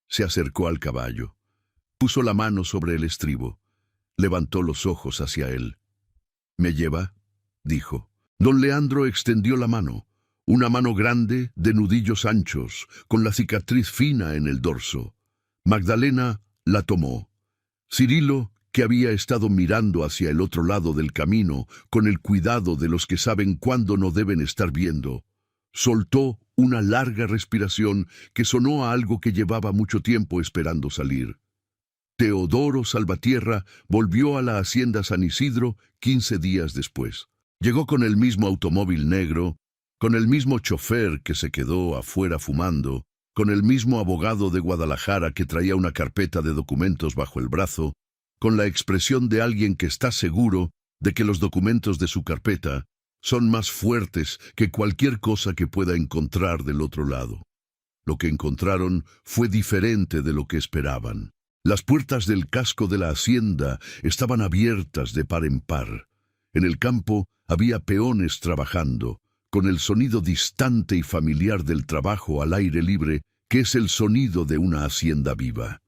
Se acercó al caballo. Puso la mano sobre el estribo. Levantó los ojos hacia él. —¿Me lleva? —dijo. Don Leandro extendió la mano. Una mano grande, de nudillos anchos, con la cicatriz fina en el dorso. Magdalena la tomó. Cirilo, que había estado mirando hacia el otro lado del camino, con el cuidado de los que saben cuándo no deben estar viendo, soltó una larga respiración que sonó a algo que llevaba mucho tiempo esperando salir. Teodoro Salvatierra volvió a la hacienda San Isidro 15 días después. Llegó con el mismo automóvil negro, con el mismo chofer que se quedó afuera fumando, con el mismo abogado de Guadalajara que traía una carpeta de documentos bajo el brazo, con la expresión de alguien que está seguro de que los documentos de su carpeta son más fuertes que cualquier cosa que pueda encontrar del otro lado. Lo que encontraron fue diferente de lo que esperaban. Las puertas del casco de la hacienda estaban abiertas de par en par. En el campo había peones trabajando, con el sonido distante y familiar del trabajo al aire libre, que es el sonido de una hacienda viva.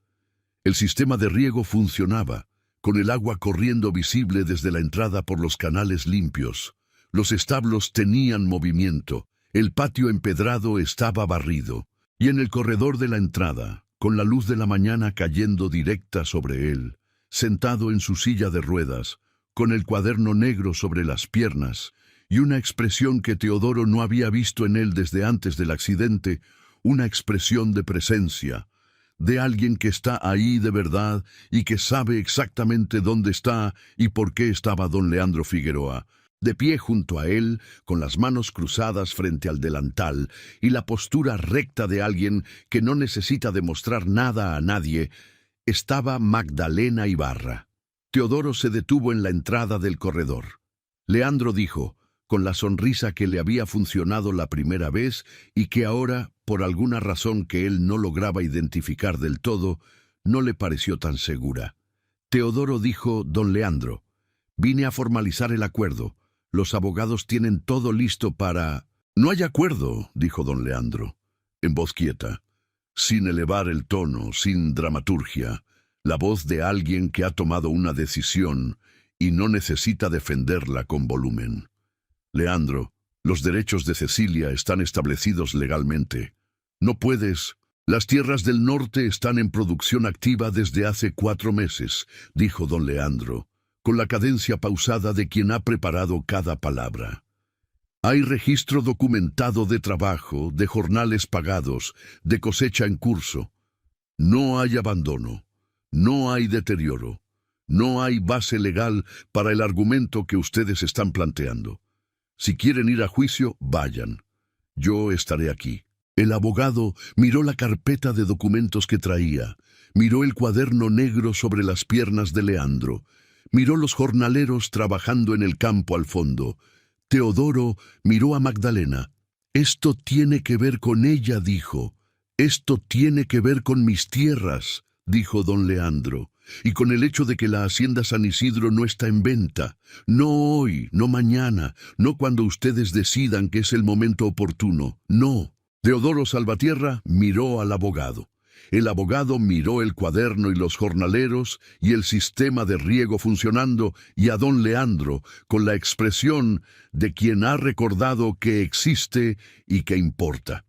El sistema de riego funcionaba, con el agua corriendo visible desde la entrada por los canales limpios. Los establos tenían movimiento, el patio empedrado estaba barrido, y en el corredor de la entrada, con la luz de la mañana cayendo directa sobre él, sentado en su silla de ruedas, con el cuaderno negro sobre las piernas, y una expresión que Teodoro no había visto en él desde antes del accidente, una expresión de presencia, de alguien que está ahí de verdad y que sabe exactamente dónde está y por qué estaba don Leandro Figueroa, de pie junto a él, con las manos cruzadas frente al delantal y la postura recta de alguien que no necesita demostrar nada a nadie, estaba Magdalena Ibarra. Teodoro se detuvo en la entrada del corredor. Leandro dijo, con la sonrisa que le había funcionado la primera vez y que ahora, por alguna razón que él no lograba identificar del todo, no le pareció tan segura. Teodoro dijo, don Leandro, vine a formalizar el acuerdo. Los abogados tienen todo listo para... No hay acuerdo, dijo don Leandro, en voz quieta, sin elevar el tono, sin dramaturgia, la voz de alguien que ha tomado una decisión y no necesita defenderla con volumen. Leandro, los derechos de Cecilia están establecidos legalmente. No puedes... Las tierras del norte están en producción activa desde hace 4 meses, dijo don Leandro, con la cadencia pausada de quien ha preparado cada palabra. Hay registro documentado de trabajo, de jornales pagados, de cosecha en curso. No hay abandono, no hay deterioro, no hay base legal para el argumento que ustedes están planteando. Si quieren ir a juicio, vayan. Yo estaré aquí. El abogado miró la carpeta de documentos que traía, miró el cuaderno negro sobre las piernas de Leandro, miró los jornaleros trabajando en el campo al fondo. Teodoro miró a Magdalena. Esto tiene que ver con ella, dijo. Esto tiene que ver con mis tierras, dijo don Leandro, y con el hecho de que la hacienda San Isidro no está en venta. No hoy, no mañana, no cuando ustedes decidan que es el momento oportuno. No. Teodoro Salvatierra miró al abogado. El abogado miró el cuaderno y los jornaleros y el sistema de riego funcionando y a don Leandro con la expresión de quien ha recordado que existe y que importa.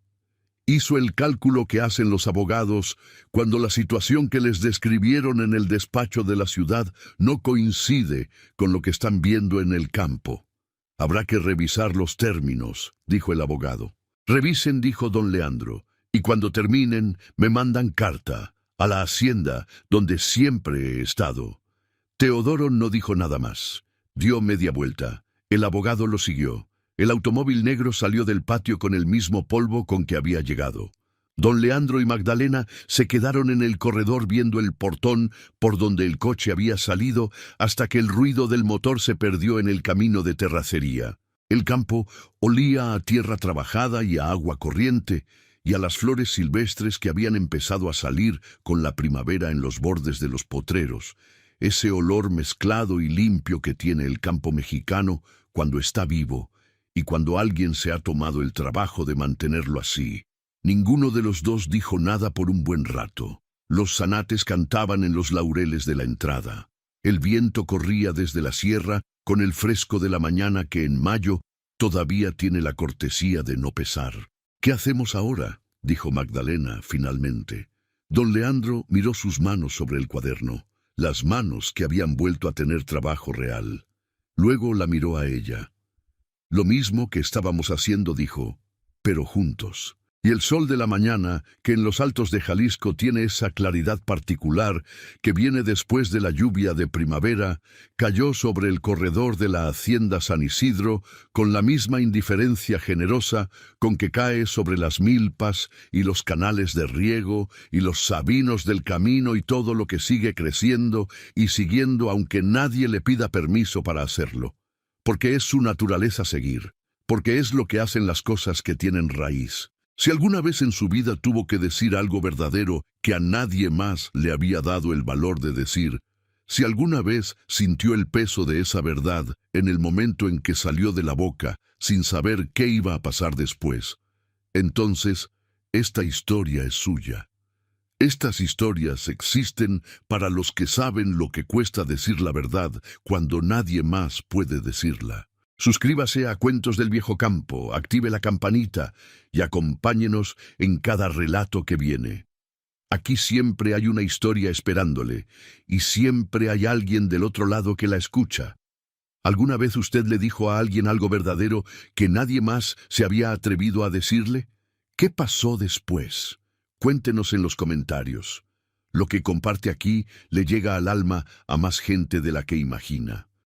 Hizo el cálculo que hacen los abogados cuando la situación que les describieron en el despacho de la ciudad no coincide con lo que están viendo en el campo. Habrá que revisar los términos, dijo el abogado. Revisen, dijo don Leandro, y cuando terminen me mandan carta a la hacienda donde siempre he estado. Teodoro no dijo nada más. Dio media vuelta. El abogado lo siguió. El automóvil negro salió del patio con el mismo polvo con que había llegado. Don Leandro y Magdalena se quedaron en el corredor viendo el portón por donde el coche había salido hasta que el ruido del motor se perdió en el camino de terracería. El campo olía a tierra trabajada y a agua corriente, y a las flores silvestres que habían empezado a salir con la primavera en los bordes de los potreros, ese olor mezclado y limpio que tiene el campo mexicano cuando está vivo, y cuando alguien se ha tomado el trabajo de mantenerlo así. Ninguno de los dos dijo nada por un buen rato. Los zanates cantaban en los laureles de la entrada. El viento corría desde la sierra con el fresco de la mañana que en mayo todavía tiene la cortesía de no pesar. «¿Qué hacemos ahora?», dijo Magdalena finalmente. Don Leandro miró sus manos sobre el cuaderno, las manos que habían vuelto a tener trabajo real. Luego la miró a ella. «Lo mismo que estábamos haciendo», dijo, «pero juntos». Y el sol de la mañana, que en los altos de Jalisco tiene esa claridad particular que viene después de la lluvia de primavera, cayó sobre el corredor de la hacienda San Isidro con la misma indiferencia generosa con que cae sobre las milpas y los canales de riego y los sabinos del camino y todo lo que sigue creciendo y siguiendo aunque nadie le pida permiso para hacerlo. Porque es su naturaleza seguir, porque es lo que hacen las cosas que tienen raíz. Si alguna vez en su vida tuvo que decir algo verdadero que a nadie más le había dado el valor de decir, si alguna vez sintió el peso de esa verdad en el momento en que salió de la boca sin saber qué iba a pasar después, entonces esta historia es suya. Estas historias existen para los que saben lo que cuesta decir la verdad cuando nadie más puede decirla. Suscríbase a Cuentos del Viejo Campo, active la campanita y acompáñenos en cada relato que viene. Aquí siempre hay una historia esperándole y siempre hay alguien del otro lado que la escucha. ¿Alguna vez usted le dijo a alguien algo verdadero que nadie más se había atrevido a decirle? ¿Qué pasó después? Cuéntenos en los comentarios. Lo que comparte aquí le llega al alma a más gente de la que imagina.